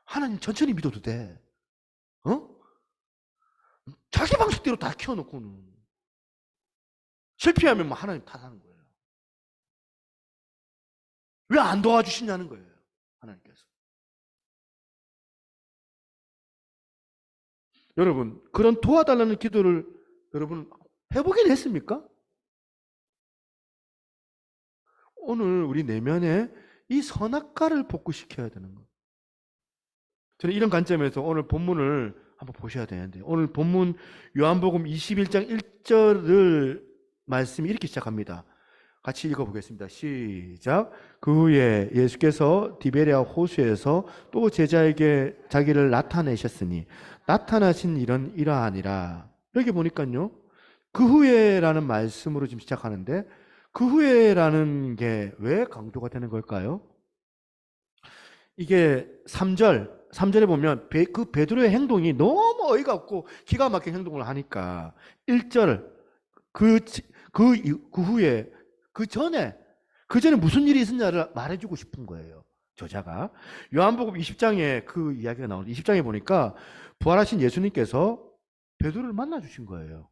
하나님 천천히 믿어도 돼. 자기 방식대로 다 키워놓고는 실패하면 하나님 탓하는 거예요. 왜 안 도와주시냐는 거예요, 하나님께서. 여러분, 그런 도와달라는 기도를 여러분 해보긴 했습니까? 오늘 우리 내면에 이 선악과를 복구시켜야 되는 거예요. 저는 이런 관점에서 오늘 본문을 한번 보셔야 되는데, 오늘 본문 요한복음 21장 1절을 말씀이 이렇게 시작합니다. 같이 읽어보겠습니다. 시작. 그 후에 예수께서 디베랴 호수에서 또 제자에게 자기를 나타내셨으니 나타나신 일은 이러하니라. 여기 보니까요, 그 후에라는 말씀으로 지금 시작하는데, 그 후에라는 게 왜 강조가 되는 걸까요? 이게 3절에 보면 그 베드로의 행동이 너무 어이가 없고 기가 막힌 행동을 하니까 1절 그 후에 그 전에 무슨 일이 있었냐를 말해주고 싶은 거예요. 저자가 요한복음 20장에 그 이야기가 나오는데 20장에 보니까 부활하신 예수님께서 베드로를 만나 주신 거예요.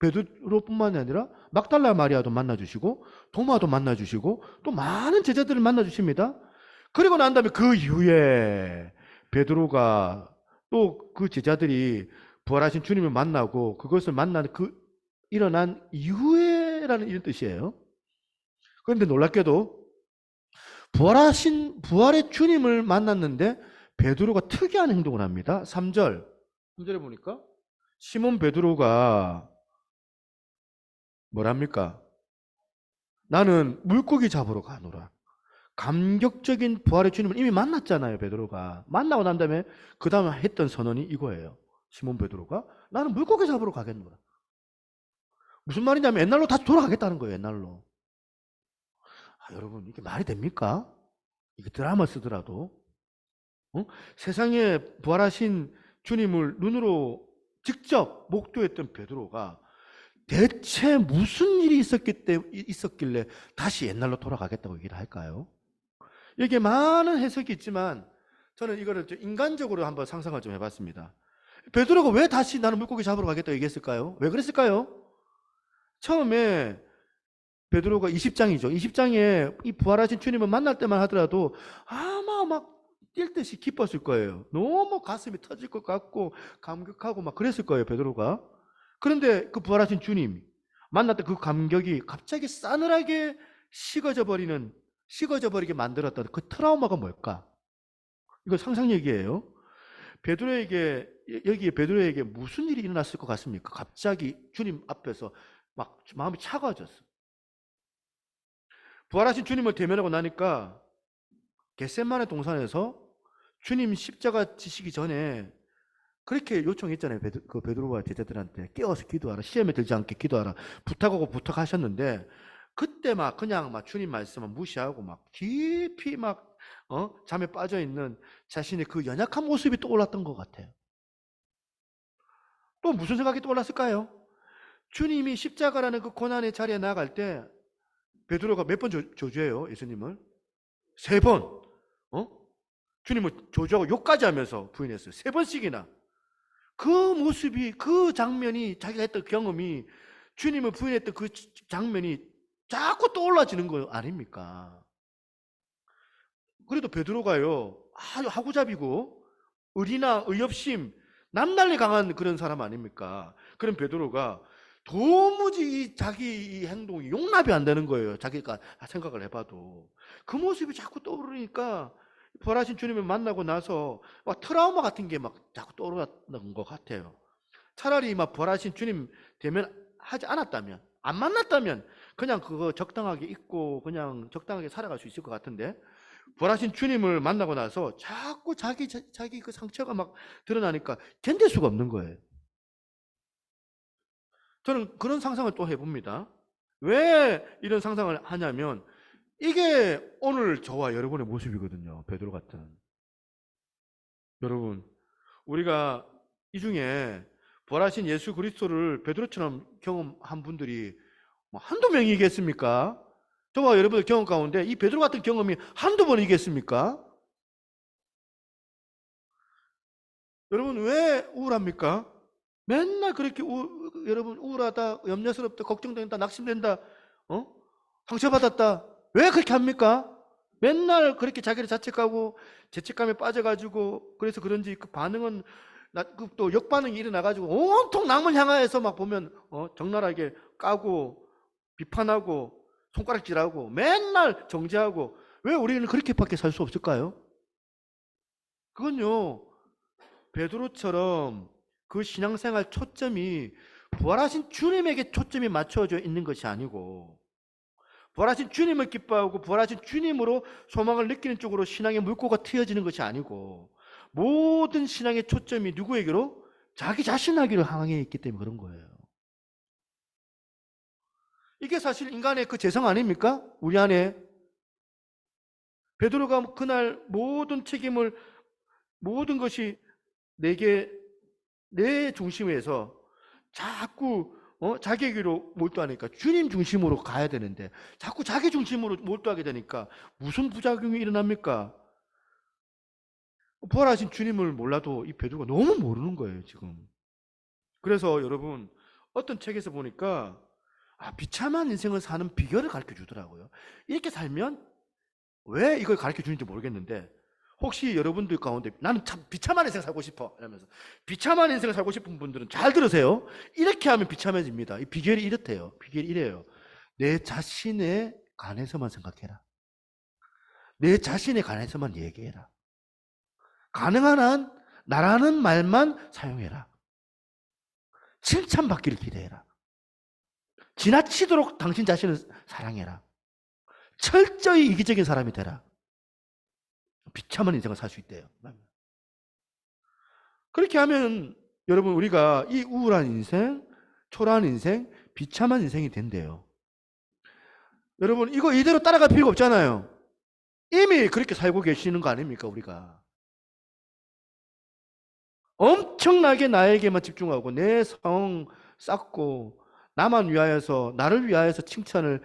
베드로뿐만이 아니라 막달라 마리아도 만나 주시고 도마도 만나 주시고 또 많은 제자들을 만나 주십니다. 그리고 난 다음에 그 이후에 베드로가 또 그 제자들이 부활하신 주님을 만나고 그것을 만나는 그 일어난 이후에라는 이런 뜻이에요. 그런데 놀랍게도 부활의 주님을 만났는데 베드로가 특이한 행동을 합니다. 3절에 보니까 시몬 베드로가 뭐랍니까? 나는 물고기 잡으러 가노라. 감격적인 부활의 주님을 이미 만났잖아요, 베드로가. 만나고 난 다음에 그 다음에 했던 선언이 이거예요. 시몬 베드로가 나는 물고기 잡으러 가겠노라. 무슨 말이냐면 옛날로 다시 돌아가겠다는 거예요, 옛날로. 여러분, 이게 말이 됩니까? 이게 드라마 쓰더라도. 세상에 부활하신 주님을 눈으로 직접 목도했던 베드로가 대체 무슨 일이 있었길래 다시 옛날로 돌아가겠다고 얘기를 할까요? 여기에 많은 해석이 있지만 저는 이거를 좀 인간적으로 한번 상상을 좀 해봤습니다. 베드로가 왜 다시 나는 물고기 잡으러 가겠다고 얘기했을까요? 왜 그랬을까요? 처음에 베드로가 20장이죠. 20장에 이 부활하신 주님을 만날 때만 하더라도 아마 막 뛸 듯이 기뻤을 거예요. 너무 가슴이 터질 것 같고 감격하고 막 그랬을 거예요, 베드로가. 그런데 그 부활하신 주님 만났던 그 감격이 갑자기 싸늘하게 식어져 버리게 만들었던 그 트라우마가 뭘까? 이거 상상력이에요. 여기에 베드로에게 무슨 일이 일어났을 것 같습니까? 갑자기 주님 앞에서 막 마음이 차가워졌어. 부활하신 주님을 대면하고 나니까 겟세마네 동산에서 주님 십자가 지시기 전에 그렇게 요청했잖아요. 그 베드로와 제자들한테 깨어서 기도하라. 시험에 들지 않게 기도하라. 부탁하고 부탁하셨는데 그때 막 그냥 막 주님 말씀을 무시하고 막 깊이 막 잠에 빠져 있는 자신의 그 연약한 모습이 떠올랐던 것 같아요. 또 무슨 생각이 떠올랐을까요? 주님이 십자가라는 그 고난의 자리에 나아갈 때 베드로가 몇 번 저주해요, 예수님을? 3번. 주님을 저주하고 욕까지 하면서 부인했어요. 3번씩이나. 그 모습이, 그 장면이, 자기가 했던 경험이, 주님을 부인했던 그 장면이 자꾸 떠올라지는 거 아닙니까? 그래도 베드로가요, 아주 하구잡이고 의리나 의협심, 남달리 강한 그런 사람 아닙니까? 그런 베드로가 도무지 자기 행동이 용납이 안 되는 거예요. 자기가 생각을 해봐도. 그 모습이 자꾸 떠오르니까 부활하신 주님을 만나고 나서 막 트라우마 같은 게 막 자꾸 떠오르는 것 같아요. 차라리 막 부활하신 주님 대면하지 않았다면, 안 만났다면 그냥 그거 적당하게 잊고 그냥 적당하게 살아갈 수 있을 것 같은데 부활하신 주님을 만나고 나서 자꾸 자기 그 상처가 막 드러나니까 견딜 수가 없는 거예요. 저는 그런 상상을 또 해봅니다. 왜 이런 상상을 하냐면 이게 오늘 저와 여러분의 모습이거든요. 베드로 같은. 여러분, 우리가 이 중에 부활하신 예수 그리스도를 베드로처럼 경험한 분들이 한두 명이겠습니까? 저와 여러분의 경험 가운데 이 베드로 같은 경험이 한두 번이겠습니까? 여러분 왜 우울합니까? 맨날 그렇게 여러분 우울하다, 염려스럽다, 걱정된다, 낙심된다, 상처받았다. 왜 그렇게 합니까? 맨날 그렇게 자기를 자책하고 죄책감에 빠져가지고 그래서 그런지 그 반응은 또 역반응이 일어나가지고 온통 남을 향하여서 막 보면 적나라하게 까고 비판하고 손가락질하고 맨날 정죄하고 왜 우리는 그렇게밖에 살 수 없을까요? 그건요 베드로처럼 그 신앙생활 초점이 부활하신 주님에게 초점이 맞춰져 있는 것이 아니고 부활하신 주님을 기뻐하고 부활하신 주님으로 소망을 느끼는 쪽으로 신앙의 물꼬가 트여지는 것이 아니고 모든 신앙의 초점이 누구에게로? 자기 자신에게로 향해 있기 때문에 그런 거예요. 이게 사실 인간의 그 재성 아닙니까? 우리 안에. 베드로가 그날 모든 책임을, 모든 것이 내게, 내 중심에서 자꾸 자기에게로 몰두하니까, 주님 중심으로 가야 되는데 자꾸 자기 중심으로 몰두하게 되니까 무슨 부작용이 일어납니까? 부활하신 주님을 몰라도 이 베드로가 너무 모르는 거예요, 지금. 그래서 여러분, 어떤 책에서 보니까 비참한 인생을 사는 비결을 가르쳐 주더라고요. 이렇게 살면, 왜 이걸 가르쳐 주는지 모르겠는데, 혹시 여러분들 가운데 나는 참 비참한 인생 살고 싶어 이러면서 비참한 인생을 살고 싶은 분들은 잘 들으세요. 이렇게 하면 비참해집니다. 이 비결이 이렇대요. 비결이 이래요. 내 자신에 관해서만 생각해라. 내 자신에 관해서만 얘기해라. 가능한 한 나라는 말만 사용해라. 칭찬받기를 기대해라. 지나치도록 당신 자신을 사랑해라. 철저히 이기적인 사람이 되라. 비참한 인생을 살 수 있대요. 그렇게 하면 여러분, 우리가 이 우울한 인생, 초라한 인생, 비참한 인생이 된대요. 여러분, 이거 이대로 따라갈 필요가 없잖아요. 이미 그렇게 살고 계시는 거 아닙니까, 우리가? 엄청나게 나에게만 집중하고 내 성 쌓고 나만 위하여서, 나를 위하여서 칭찬을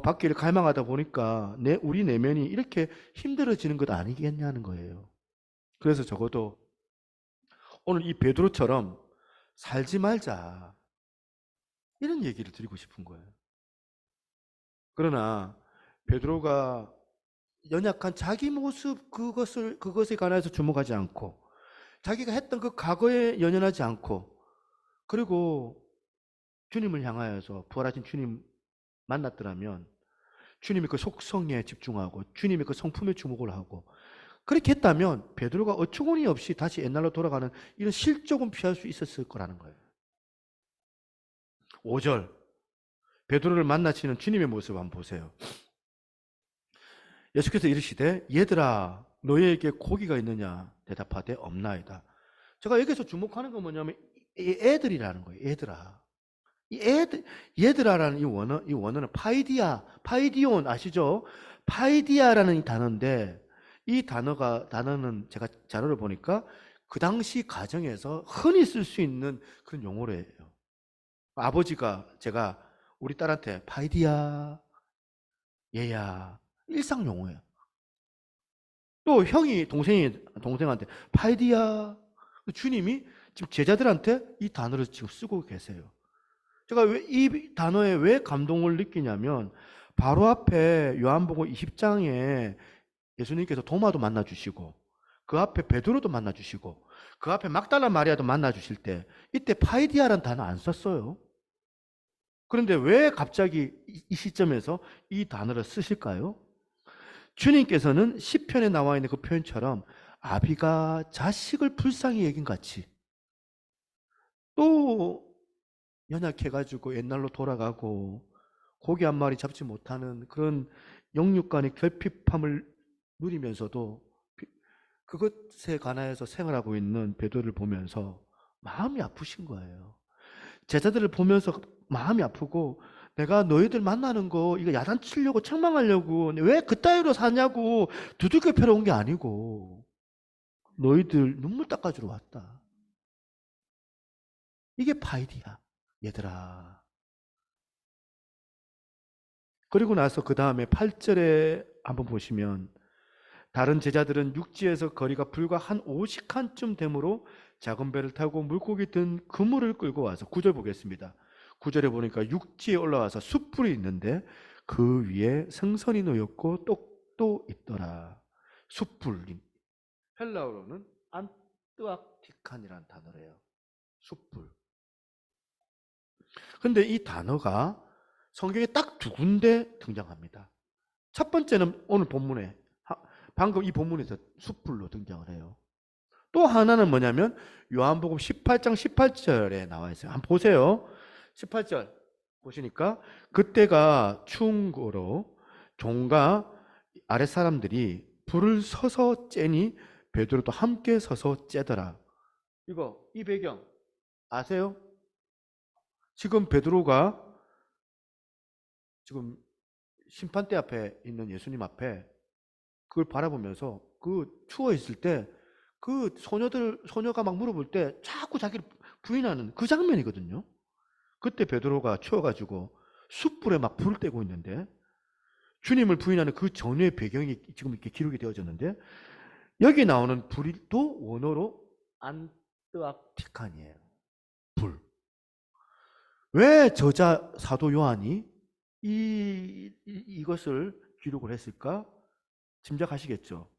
받기를 갈망하다 보니까 우리 내면이 이렇게 힘들어지는 것 아니겠냐는 거예요. 그래서 적어도 오늘 이 베드로처럼 살지 말자, 이런 얘기를 드리고 싶은 거예요. 그러나 베드로가 연약한 자기 모습, 그것에 관해서 주목하지 않고, 자기가 했던 그 과거에 연연하지 않고, 그리고 주님을 향하여서, 부활하신 주님 만났더라면 주님의 그 속성에 집중하고 주님의 그 성품에 주목을 하고, 그렇게 했다면 베드로가 어처구니 없이 다시 옛날로 돌아가는 이런 실족은 피할 수 있었을 거라는 거예요. 5절, 베드로를 만나시는 주님의 모습 한번 보세요. 예수께서 이르시되 얘들아 너희에게 고기가 있느냐 대답하되 없나이다. 제가 여기서 주목하는 건 뭐냐면 이 애들이라는 거예요. 얘들아. 얘들아라는 이 원어는 파이디온 아시죠? 파이디아라는 이 단어인데, 이 단어는 제가 자료를 보니까 그 당시 가정에서 흔히 쓸 수 있는 그런 용어래요. 아버지가 제가 우리 딸한테 파이디야, 얘야, 일상 용어예요. 또 형이 동생한테 파이디야. 주님이 지금 제자들한테 이 단어를 지금 쓰고 계세요. 제가 이 단어에 왜 감동을 느끼냐면, 바로 앞에 요한복음 20장에 예수님께서 도마도 만나주시고, 그 앞에 베드로도 만나주시고, 그 앞에 막달라 마리아도 만나주실 때, 이때 파이디아라는 단어 안 썼어요. 그런데 왜 갑자기 이 시점에서 이 단어를 쓰실까요? 주님께서는 시편에 나와 있는 그 표현처럼 아비가 자식을 불쌍히 여긴 같이, 또 연약해가지고 옛날로 돌아가고 고기 한 마리 잡지 못하는 그런 영육간의 결핍함을 누리면서도 그것에 관하여서 생활하고 있는 베드로를 보면서 마음이 아프신 거예요. 제자들을 보면서 마음이 아프고, 내가 너희들 만나는 거 이거 야단치려고 책망하려고 왜 그따위로 사냐고 두들겨 패러 온 게 아니고 너희들 눈물 닦아주러 왔다. 이게 파이디야, 얘들아. 그리고 나서 그 다음에 8절에 한번 보시면, 다른 제자들은 육지에서 거리가 불과 한 50칸쯤 되므로 작은 배를 타고 물고기 든 그물을 끌고 와서, 9절 보겠습니다. 9절에 보니까 육지에 올라와서 숯불이 있는데 그 위에 생선이 놓였고 떡도 있더라. 숯불, 헬라어로는 안뜨악티칸이라는 단어래요. 숯불. 근데 이 단어가 성경에 딱 두 군데 등장합니다. 첫 번째는 오늘 본문에, 방금 이 본문에서 숯불로 등장을 해요. 또 하나는 뭐냐면 요한복음 18장 18절에 나와 있어요. 한번 보세요. 18절 보시니까, 그때가 추운 거로 종과 아랫 사람들이 불을 서서 쬐니 베드로도 함께 서서 쬐더라. 이 배경 아세요? 지금 베드로가 지금 심판대 앞에 있는 예수님 앞에 그걸 바라보면서 그 추워 있을 때 그 소녀가 막 물어볼 때 자꾸 자기를 부인하는 그 장면이거든요. 그때 베드로가 추워가지고 숯불에 막 불을 떼고 있는데 주님을 부인하는 그 전의 배경이 지금 이렇게 기록이 되어졌는데 여기 나오는 불이 또 원어로 안뜨악티칸이에요. 불. 왜 저자 사도 요한이 이것을 기록을 했을까? 짐작하시겠죠?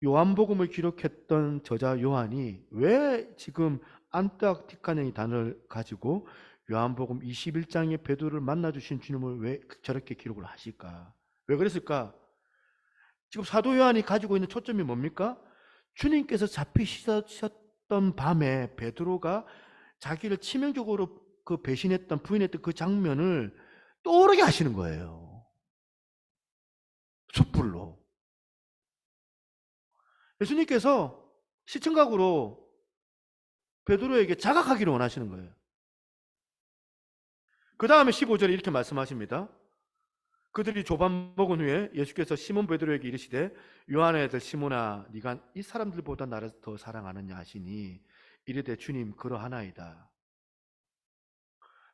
요한복음을 기록했던 저자 요한이 왜 지금 안뜨악티칸의 단어를 가지고 요한복음 21장에 베드로를 만나주신 주님을 왜 저렇게 기록을 하실까? 왜 그랬을까? 지금 사도 요한이 가지고 있는 초점이 뭡니까? 주님께서 잡히셨던 밤에 베드로가 자기를 치명적으로 그 배신했던 부인했던 그 장면을 떠오르게 하시는 거예요. 숯불로. 예수님께서 시청각으로 베드로에게 자각하기를 원하시는 거예요. 그 다음에 15절에 이렇게 말씀하십니다. 그들이 조반 먹은 후에 예수께서 시몬 베드로에게 이르시되 요한의 아들 시몬아 네가 이 사람들보다 나를 더 사랑하느냐 하시니 이르되 주님 그러하나이다.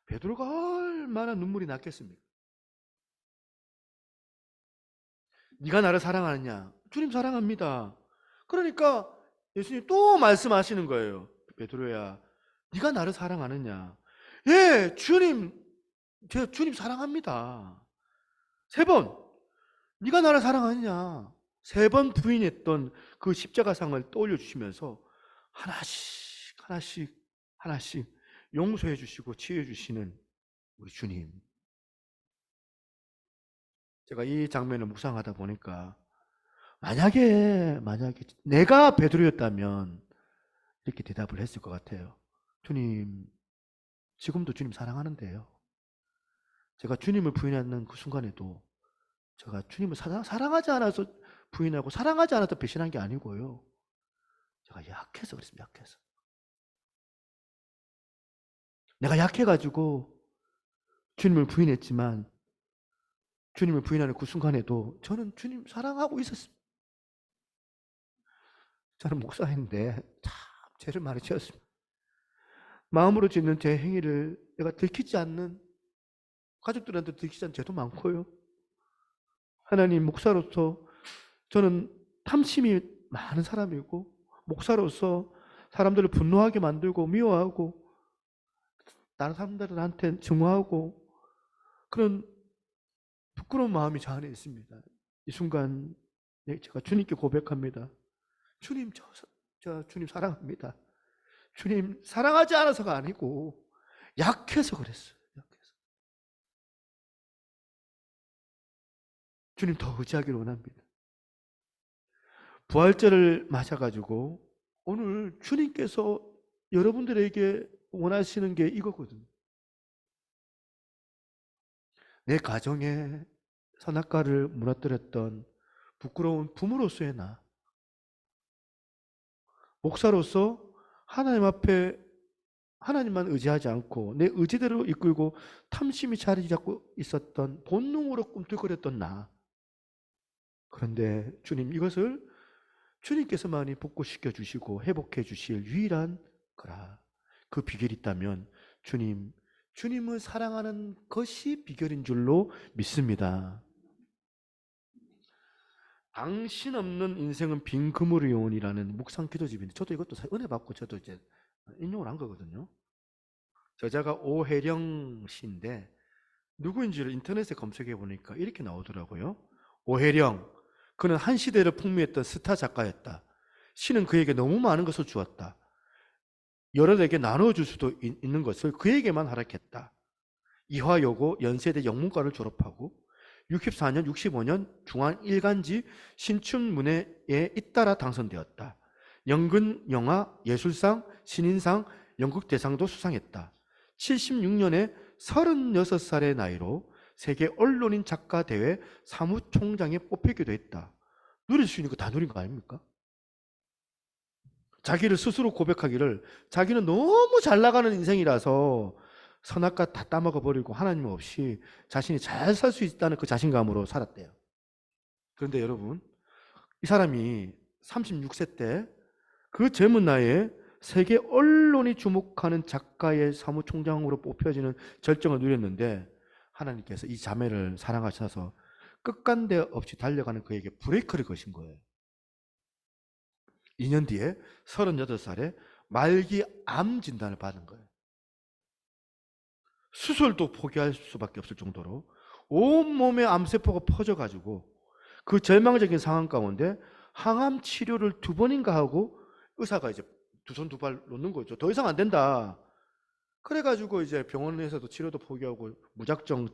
베드로가 얼마나 눈물이 났겠습니까? 네가 나를 사랑하느냐? 주님 사랑합니다. 그러니까 예수님 또 말씀하시는 거예요. 베드로야, 네가 나를 사랑하느냐? 예, 주님 사랑합니다. 3번, 네가 나를 사랑하느냐? 3번 부인했던 그 십자가상을 떠올려 주시면서 하나씩 용서해 주시고 치유해 주시는 우리 주님. 제가 이 장면을 묵상하다 보니까 만약에 내가 베드로였다면 이렇게 대답을 했을 것 같아요. 주님, 지금도 주님 사랑하는데요. 제가 주님을 부인하는 그 순간에도 제가 주님을 사랑하지 않아서 부인하고 사랑하지 않아서 배신한 게 아니고요. 제가 약해서 그랬습니다. 약해서. 내가 약해가지고 주님을 부인했지만 주님을 부인하는 그 순간에도 저는 주님 사랑하고 있었습니다. 저는 목사인데 참 죄를 많이 지었습니다. 마음으로 짓는 제 행위를 내가 들키지 않는, 가족들한테 들키지 않는 죄도 많고요. 하나님, 목사로서 저는 탐심이 많은 사람이고 목사로서 사람들을 분노하게 만들고 미워하고 다른 사람들한테 증오하고 그런 부끄러운 마음이 저 안에 있습니다. 이 순간 제가 주님께 고백합니다. 주님, 저 주님 사랑합니다. 주님 사랑하지 않아서가 아니고 약해서 그랬어요. 약해서. 주님 더 의지하기를 원합니다. 부활절을 맞아가지고 오늘 주님께서 여러분들에게 원하시는 게 이거거든요. 내 가정에 선악과를 무너뜨렸던 부끄러운 부모로서의 나, 목사로서 하나님 앞에 하나님만 의지하지 않고 내 의지대로 이끌고 탐심이 자리 잡고 있었던 본능으로 꿈틀거렸던 나. 그런데 주님, 이것을 주님께서만이 복구시켜 주시고 회복해 주실 유일한 거라. 그 비결이 있다면 주님을 사랑하는 것이 비결인 줄로 믿습니다. 당신 없는 인생은 빈 그물의 요원이라는 묵상 기도집인데 저도 이것도 은혜 받고 저도 이제 인용을 한 거거든요. 저자가 오혜령 씨인데 누구인지를 인터넷에 검색해 보니까 이렇게 나오더라고요. 오혜령, 그는 한 시대를 풍미했던 스타 작가였다. 시는 그에게 너무 많은 것을 주었다. 여러에게 나눠줄 수도 있는 것을 그에게만 허락했다. 이화여고 연세대 영문과를 졸업하고 64년, 65년 중앙일간지 신춘문예에 잇따라 당선되었다. 연극, 영화, 예술상, 신인상, 연극대상도 수상했다. 76년에 36살의 나이로 세계 언론인 작가 대회 사무총장에 뽑히기도 했다. 누릴 수 있는 거 다 누린 거 아닙니까? 자기를 스스로 고백하기를 자기는 너무 잘 나가는 인생이라서 선악과 다 따먹어버리고 하나님 없이 자신이 잘 살 수 있다는 그 자신감으로 살았대요. 그런데 여러분, 이 사람이 36세 때 그 젊은 나이에 세계 언론이 주목하는 작가의 사무총장으로 뽑혀지는 절정을 누렸는데 하나님께서 이 자매를 사랑하셔서 끝간데 없이 달려가는 그에게 브레이크를 거신 거예요. 2년 뒤에 38살에 말기 암 진단을 받은 거예요. 수술도 포기할 수밖에 없을 정도로 온몸에 암세포가 퍼져가지고 그 절망적인 상황 가운데 항암 치료를 2번인가 하고 의사가 이제 2손 2발 놓는 거죠. 더 이상 안 된다. 그래가지고 이제 병원에서도 치료도 포기하고 무작정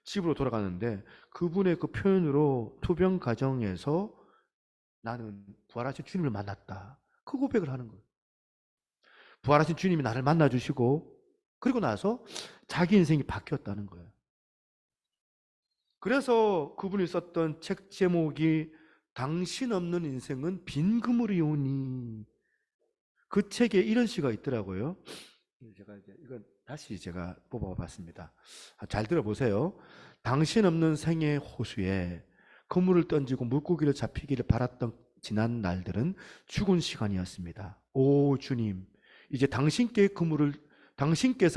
집으로 돌아가는데 그분의 그 표현으로 투병 과정에서 나는 부활하신 주님을 만났다. 그 고백을 하는 거예요. 부활하신 주님이 나를 만나주시고 그리고 나서 자기 인생이 바뀌었다는 거예요. 그래서 그분이 썼던 책 제목이 당신 없는 인생은 빈 그물이오니. 그 책에 이런 시가 있더라고요. 제가 이제 이건 다시 제가 뽑아봤습니다. 잘 들어보세요. 당신 없는 생의 호수에 그물을 던지고 물고기를 잡히기를 바랐던 지난 날들은 죽은 시간이었습니다. 오 주님, 이제 당신께서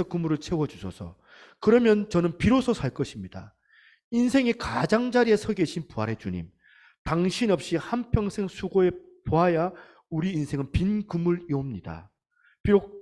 그물을 채워주소서. 그러면 저는 비로소 살 것입니다. 인생의 가장자리에 서 계신 부활의 주님, 당신 없이 한평생 수고해 보아야 우리 인생은 빈 그물이옵니다. 비록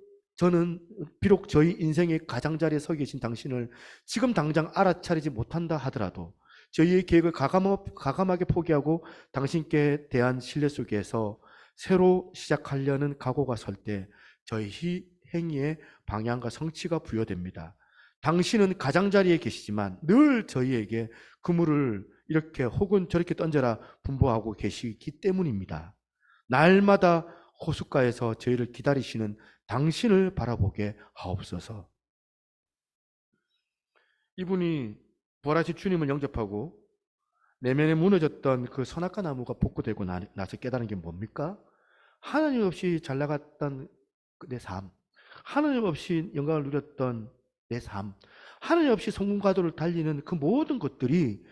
저희 인생의 가장자리에 서 계신 당신을 지금 당장 알아차리지 못한다 하더라도 저희의 계획을 가감하게 포기하고 당신께 대한 신뢰 속에서 새로 시작하려는 각오가 설 때 저희 행위의 방향과 성취가 부여됩니다. 당신은 가장자리에 계시지만 늘 저희에게 그물을 이렇게 혹은 저렇게 던져라 분부하고 계시기 때문입니다. 날마다 호숫가에서 저희를 기다리시는 당신을 바라보게 하옵소서. 이분이 부활하신 주님을 영접하고 내면에 무너졌던 그 선악과 나무가 복구되고 나서 깨달은 게 뭡니까? 하나님 없이 잘 나갔던 내 삶, 하나님 없이 영광을 누렸던 내 삶, 하나님 없이 성공가도를 달리는 그 모든 것들이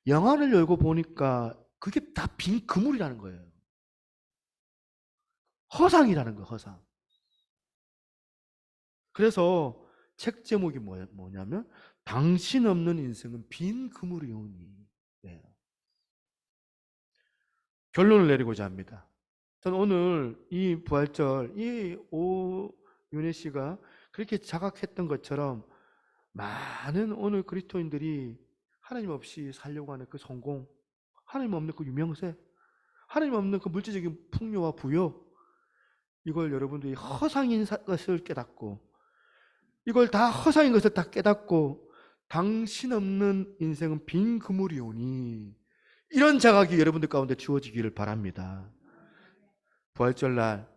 영안을 열고 보니까 그게 다 빈 그물이라는 거예요. 허상이라는 거예요, 허상. 그래서 책 제목이 뭐냐면 당신 없는 인생은 빈 그물이오니. 네. 결론을 내리고자 합니다. 저는 오늘 이 부활절, 이 오윤혜 씨가 그렇게 자각했던 것처럼 많은 오늘 그리스도인들이 하나님 없이 살려고 하는 그 성공, 하나님 없는 그 유명세, 하나님 없는 그 물질적인 풍요와 부여, 이걸 여러분들이 허상인 것을 깨닫고 이걸 다 허상인 것을 다 깨닫고 당신 없는 인생은 빈 그물이오니, 이런 자각이 여러분들 가운데 주어지기를 바랍니다. 부활절날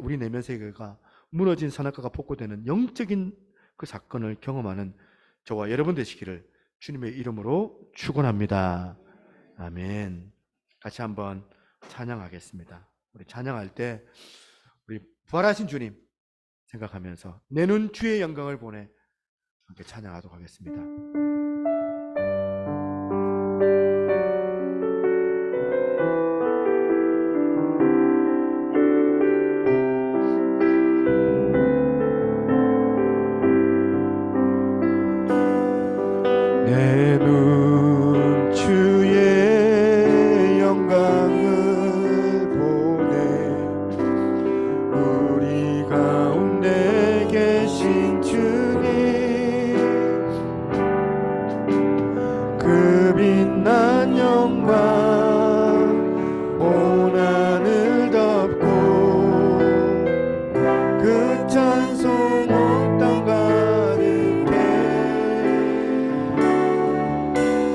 우리 내면 세계가 무너진 선악과가 복구되는 영적인 그 사건을 경험하는 저와 여러분 되시기를 주님의 이름으로 축원합니다. 아멘. 같이 한번 찬양하겠습니다. 우리 찬양할 때 우리 부활하신 주님 생각하면서 내 눈 주의 영광을 보내 함께 찬양하도록 하겠습니다. 내 눈 주의 영광을 보내 우리 가운데 계신 주님, 그 빛난 영광 온 하늘 덮고 그 찬송 온 땅 가득해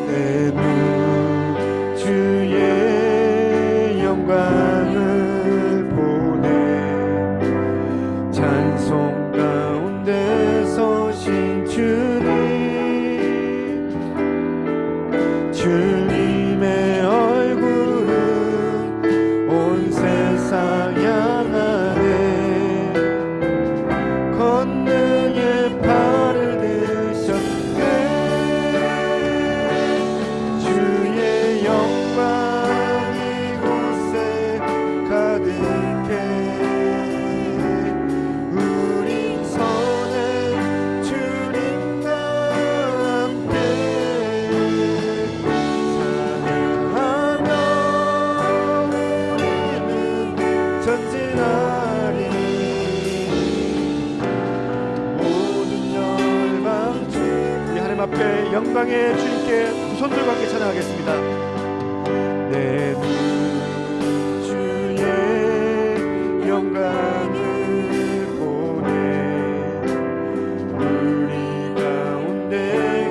내 눈 주의 영광을 보내 찬송 가운데 서신 주님의 얼굴은 온 세상 향하네 권능의 팔을 향해 주님께 두 손들과 함께 찬양하겠습니다. 내 눈 주의 영광을 보내 우리 가운데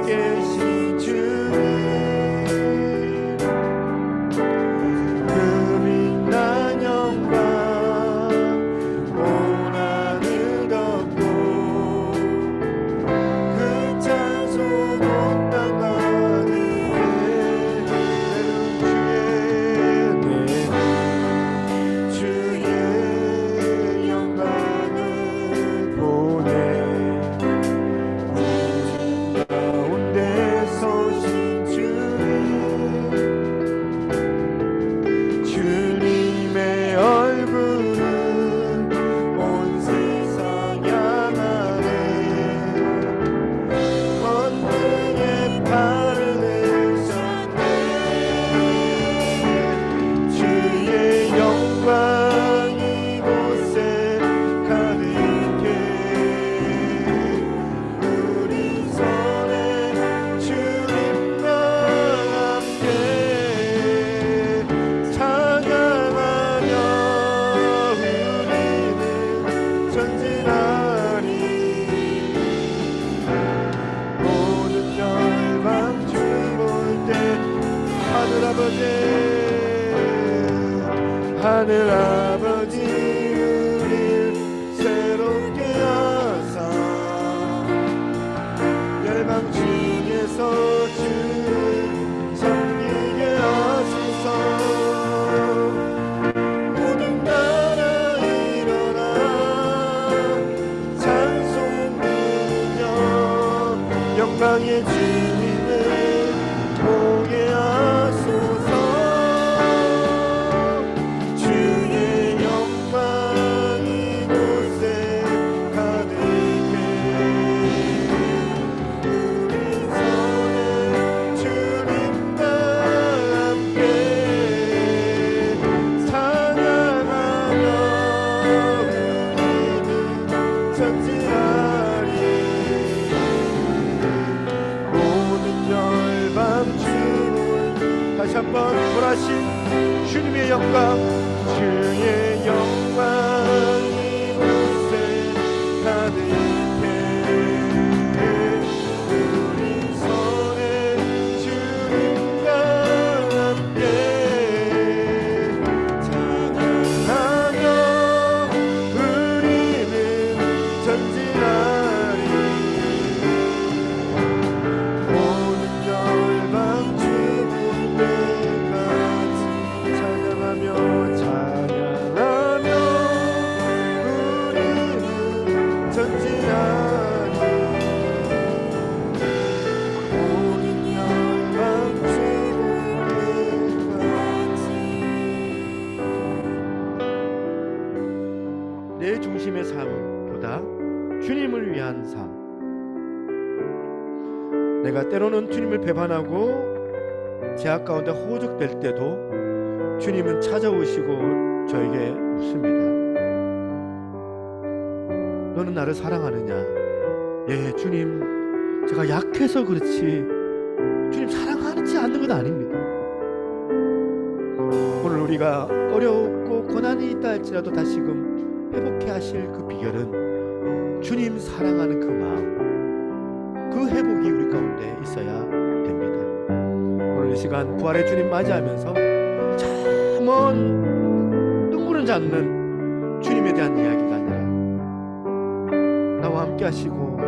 계신 주님 그 빛난 영광 온 하늘 덮고 그 찬송 온 땅 가득해 주의 영광을 보내 가운데 서신 주님의 얼굴은 온 세상 향하네 권능의 팔을 내셨네 주의 영광 이곳에 가득해 우리 손에 주님과 함께 찬양하며 우리는 전진하리 모든 열방 주볼 때 하늘 아버지 우릴 새롭게 하사 열방 중에서 주를 섬기게 하소서 모든 나라 일어나 찬송 부르며 영광의 주님을 보게 하소서 주의 영광 이곳에 가득해 우리 손에 주님과 함께 찬양하며 우리는 전진하리 모든 열방 주를 다시 한번 보라신 주님의 영광 주의 영광 이곳에 가득해 우리 손에 주님과 함께 찬양하며 우리는 전진하리 모든 열방 주볼 때까지 찬양하며 우리는 전진하리 모든 열방 주볼 때까지 내 중심의 삶보다 주님을 위한 삶 내가 때로는 주님을 배반하고 제약 가운데 호적될 때도 주님은 찾아오시고 저에게 묻습니다. 너는 나를 사랑하느냐? 예, 주님, 제가 약해서 그렇지 주님 사랑하지 않는 건 아닙니다. 오늘 우리가 어렵고 고난이 있다 할지라도 다시금 회복해 하실 그 비결은 주님 사랑하는 그 마음, 그 회복이 우리 가운데 있어야 됩니다. 오늘 이 시간 부활의 주님 맞이하면서 참 먼 둥그런 잡는 주님에 대한 이야기가 아니라 나와 함께 하시고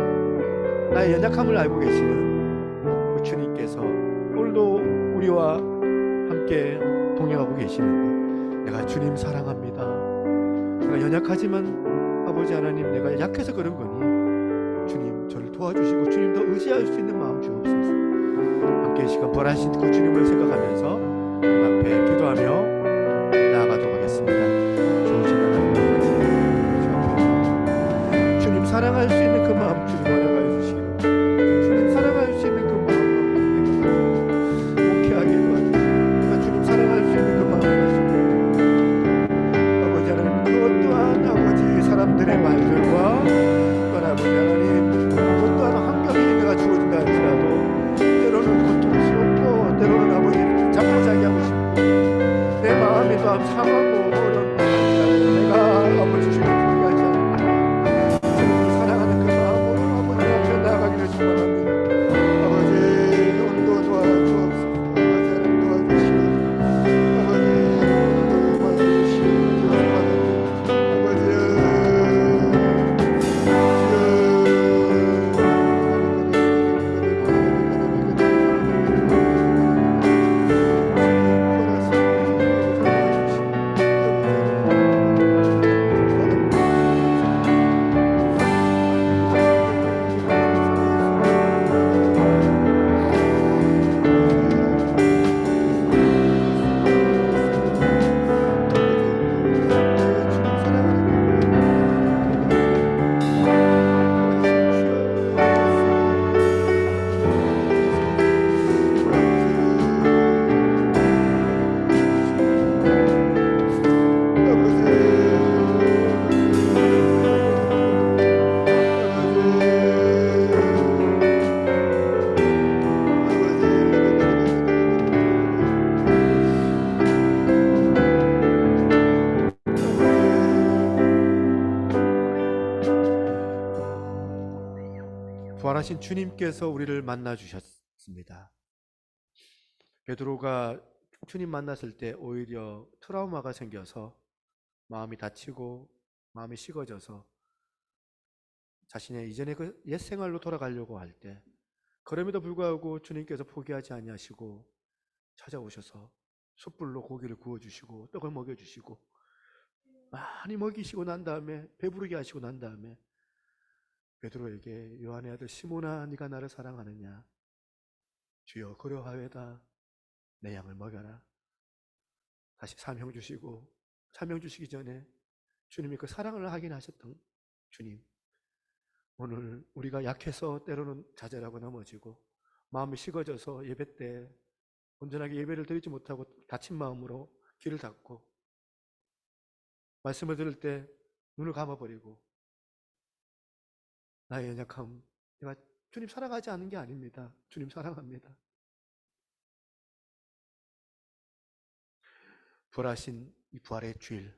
나의 연약함을 알고 계시는 그 주님께서 오늘도 우리와 함께 동행하고 계시는데 내가 주님 사랑합니다. 내가 연약하지만 아버지 하나님 내가 약해서 그런 거니 주님 저를 도와주시고 주님 더 의지할 수 있는 마음 주옵소서. 함께 이 시간 부활하신 그 주님을 생각하면서 주님 앞에 기도하며 나아가도록 하겠습니다. 좋으신 하나님 주님 사랑할 수 있는 그 마음 주님 허락하여 주시고 주님 사랑할 수 있는 그 마음 묵히하게 도와주시고 주님 사랑할 수 있는 그 마음 가지고 아버지 하나님 그것 또한 아버지 사람들의 말들과 또한 아버지 하나님 그것 또한 환경이 내가 주어진다 할지라도 때로는 부활하신 주님께서 우리를 만나 주셨습니다. 베드로가 주님 만났을 때 오히려 트라우마가 생겨서 마음이 다치고 마음이 식어져서 자신의 이전의 그 옛 생활로 돌아가려고 할 때, 그럼에도 불구하고 주님께서 포기하지 아니하시고 찾아오셔서 숯불로 고기를 구워주시고 떡을 먹여주시고 많이 먹이시고 난 다음에, 배부르게 하시고 난 다음에 베드로에게 요한의 아들 시몬아, 네가 나를 사랑하느냐? 주여 그러하여다, 내 양을 먹여라. 다시 사명 주시고, 사명 주시기 전에 주님이 그 사랑을 확인하셨던 주님, 오늘 우리가 약해서 때로는 좌절하고 넘어지고 마음이 식어져서 예배 때 온전하게 예배를 드리지 못하고 다친 마음으로 귀를 닫고 말씀을 들을 때 눈을 감아버리고 나의 연약함, 내가 주님 사랑하지 않은 게 아닙니다. 주님 사랑합니다. 부활하신 이 부활의 주일,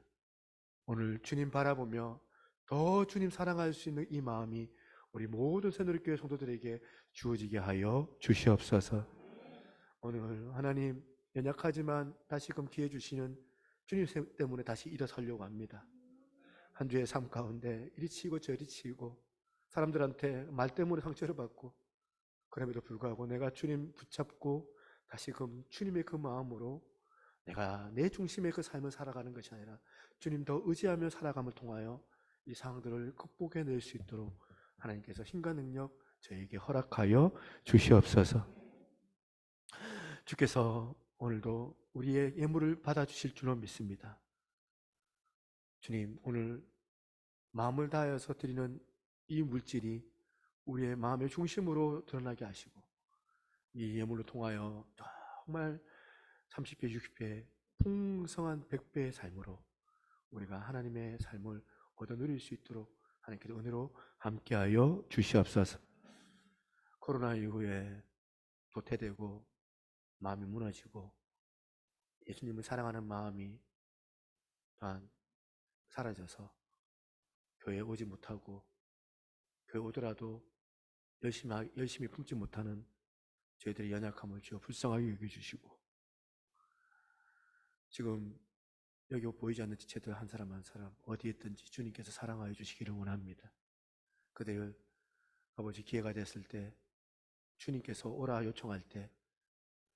오늘 주님 바라보며 더 주님 사랑할 수 있는 이 마음이 우리 모든 새누리교회 성도들에게 주어지게 하여 주시옵소서. 오늘 하나님, 연약하지만 다시금 기회 주시는 주님 때문에 다시 일어서려고 합니다. 한 주의 삶 가운데 이리 치고 저리 치고 사람들한테 말 때문에 상처를 받고, 그럼에도 불구하고 내가 주님 붙잡고 다시금 주님의 그 마음으로 내가 내 중심의 그 삶을 살아가는 것이 아니라 주님 더 의지하며 살아감을 통하여 이 상황들을 극복해낼 수 있도록 하나님께서 힘과 능력 저에게 허락하여 주시옵소서. 주께서 오늘도 우리의 예물을 받아주실 줄로 믿습니다. 주님, 오늘 마음을 다하여서 드리는 이 물질이 우리의 마음의 중심으로 드러나게 하시고, 이 예물을 통하여 정말 30배, 60배, 풍성한 100배의 삶으로 우리가 하나님의 삶을 얻어 누릴 수 있도록 하나님께서 은혜로 함께하여 주시옵소서. 코로나 이후에 도태되고 마음이 무너지고 예수님을 사랑하는 마음이 또한 사라져서 교회에 오지 못하고, 교회 오더라도 열심히 품지 못하는 저희들의 연약함을 주어 불쌍하게 여겨주시고, 지금 여기 보이지 않는 지체들 한 사람 한 사람 어디에 있든지 주님께서 사랑하여 주시기를 원합니다. 그들 아버지, 기회가 됐을 때 주님께서 오라 요청할 때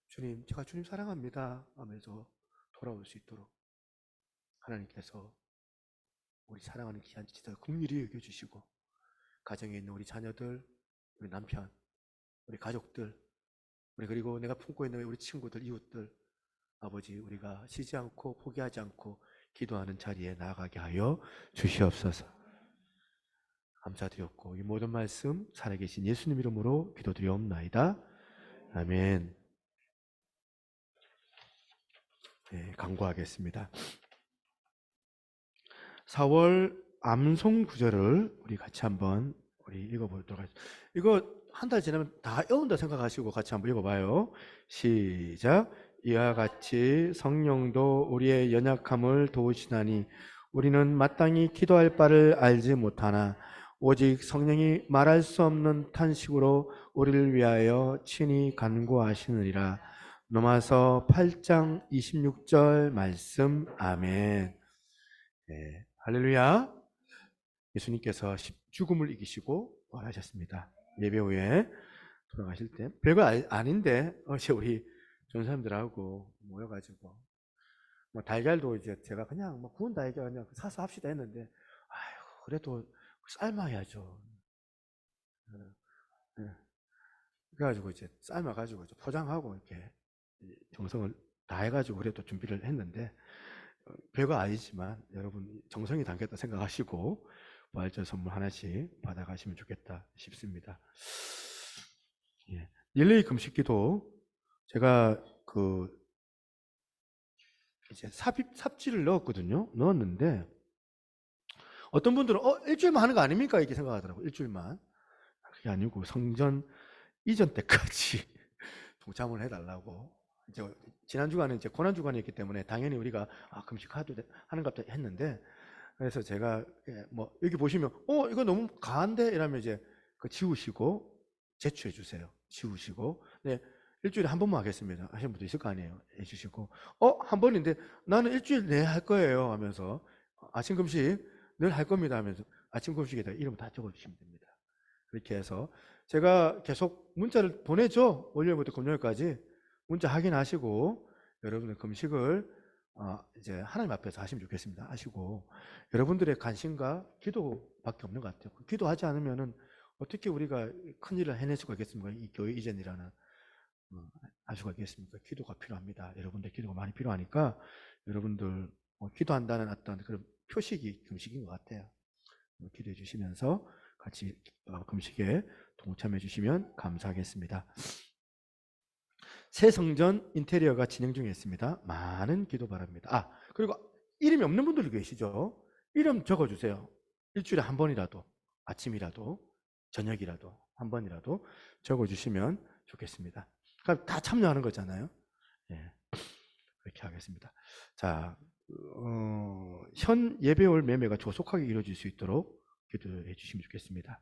주님, 제가 주님 사랑합니다 하면서 돌아올 수 있도록 하나님께서 우리 사랑하는 귀한 지체들 긍휼히 여겨주시고, 가정에 있는 우리 자녀들, 우리 남편, 우리 가족들, 우리 그리고 내가 품고 있는 우리 친구들, 이웃들, 아버지, 우리가 쉬지 않고 포기하지 않고 기도하는 자리에 나아가게 하여 주시옵소서. 감사드렸고 이 모든 말씀 살아계신 예수님 이름으로 기도드리옵나이다. 아멘. 네, 강구하겠습니다. 4월 암송 구절을 우리 같이 한번 읽어보도록 하겠습니다. 이거 한 달 지나면 다 외운다 생각하시고 같이 한번 읽어봐요. 시작. 이와 같이 성령도 우리의 연약함을 도우시나니 우리는 마땅히 기도할 바를 알지 못하나 오직 성령이 말할 수 없는 탄식으로 우리를 위하여 친히 간구하시느니라. 로마서 8장 26절 말씀. 아멘. 네, 할렐루야. 예수님께서 죽음을 이기시고 부활하셨습니다. 예배 후에 돌아가실 때 별거 아닌데 어제 우리 전사님들하고 모여가지고 뭐 달걀도 이제 제가 그냥 뭐 구운 달걀 그냥 사서 합시다 했는데, 아유 그래도 삶아야죠. 그래가지고 이제 삶아가지고 이제 포장하고 이렇게 정성을 다 해가지고 그래도 준비를 했는데, 별거 아니지만 여러분 정성이 담겼다 생각하시고 부활절 선물 하나씩 받아가시면 좋겠다 싶습니다. 예. 릴레이 금식기도 제가 이제 삽질을 넣었는데 어떤 분들은 일주일만 하는 거 아닙니까? 이렇게 생각하더라고요. 일주일만. 그게 아니고 성전 이전 때까지 동참을 해달라고. 이제 지난 주간에 이제 고난 주간이었기 때문에 당연히 우리가 금식하는 것 같다 했는데, 그래서 제가 뭐 여기 보시면 이거 너무 가한데 이러면 이제 그 지우시고 제출해 주세요. 지우시고. 네, 일주일에 한 번만 하겠습니다 하시는 분도 있을 거 아니에요. 해주시고, 한 번인데 나는 일주일 내에 할 거예요 하면서, 아침 금식 늘 할 겁니다 하면서 아침 금식에다 이름 다 적어주시면 됩니다. 그렇게 해서 제가 계속 문자를 보내죠. 월요일부터 금요일까지 문자 확인하시고 여러분들 금식을 이제 하나님 앞에서 하시면 좋겠습니다. 하시고, 여러분들의 관심과 기도밖에 없는 것 같아요. 기도하지 않으면은 어떻게 우리가 큰 일을 해낼 수가 있겠습니까? 이 교회 이전이라는 할 수가 있겠습니까? 기도가 필요합니다. 여러분들 기도가 많이 필요하니까 여러분들 기도한다는 어떤 그런 표식이 금식인 것 같아요. 기도해 주시면서 같이 금식에 동참해 주시면 감사하겠습니다. 새 성전 인테리어가 진행 중에 있습니다. 많은 기도 바랍니다. 그리고 이름이 없는 분들 계시죠? 이름 적어주세요. 일주일에 한 번이라도, 아침이라도 저녁이라도 한 번이라도 적어주시면 좋겠습니다. 그러니까 다 참여하는 거잖아요. 예, 그렇게 하겠습니다. 자, 현 예배월 매매가 조속하게 이루어질 수 있도록 기도해 주시면 좋겠습니다.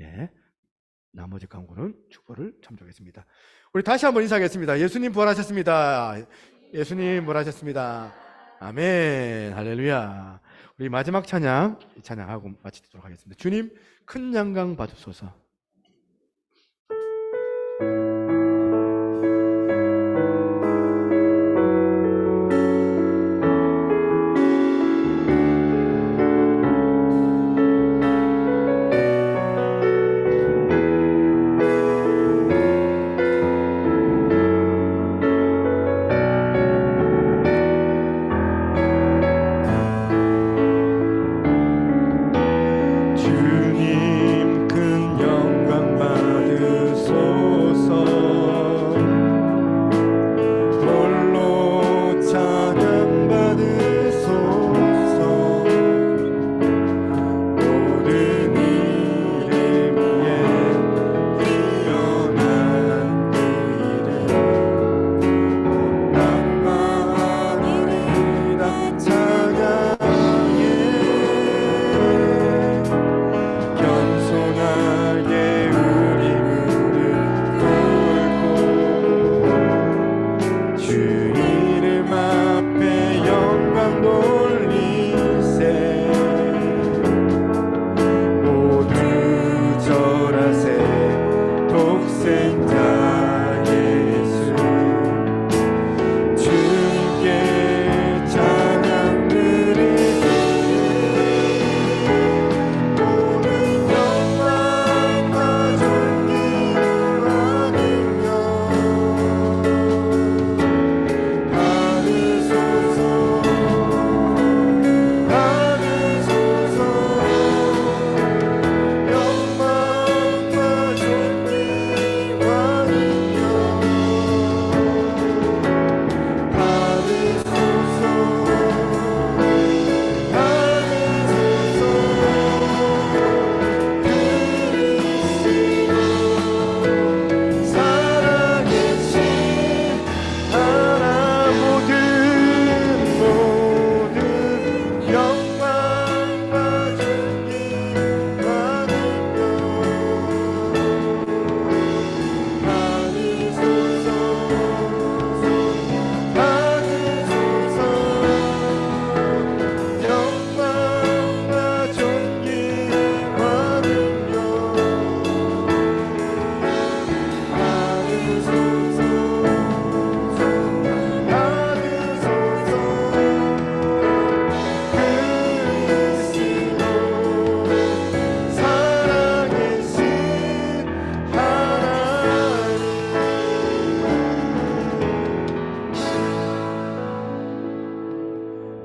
예, 나머지 강구는 주보를 참조하겠습니다. 우리 다시 한번 인사하겠습니다. 예수님 부활하셨습니다. 예수님 부활하셨습니다. 아멘. 할렐루야. 우리 마지막 찬양하고 마치도록 하겠습니다. 주님 큰 영광 받으소서.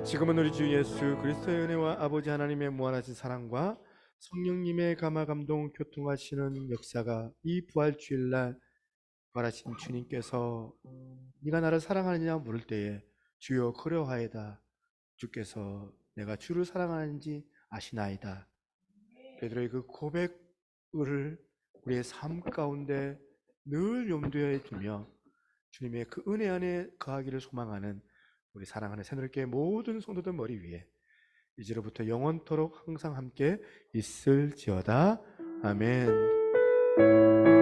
지금은 우리 주 예수 그리스도의 은혜와 아버지 하나님의 무한하신 사랑과 성령님의 감화 감동 교통하시는 역사가 이 부활 주일날 부활하신 주님께서 네가 나를 사랑하느냐 물을 때에 주여 그러하이다. 주께서 내가 주를 사랑하는지 아시나이다. 베드로의 그 고백을 우리의 삶 가운데 늘 염두에 두며 주님의 그 은혜 안에 거하기를 소망하는 우리 사랑하는 새누리교회 모든 성도들 머리 위에 이제로부터 영원토록 항상 함께 있을지어다. 아멘.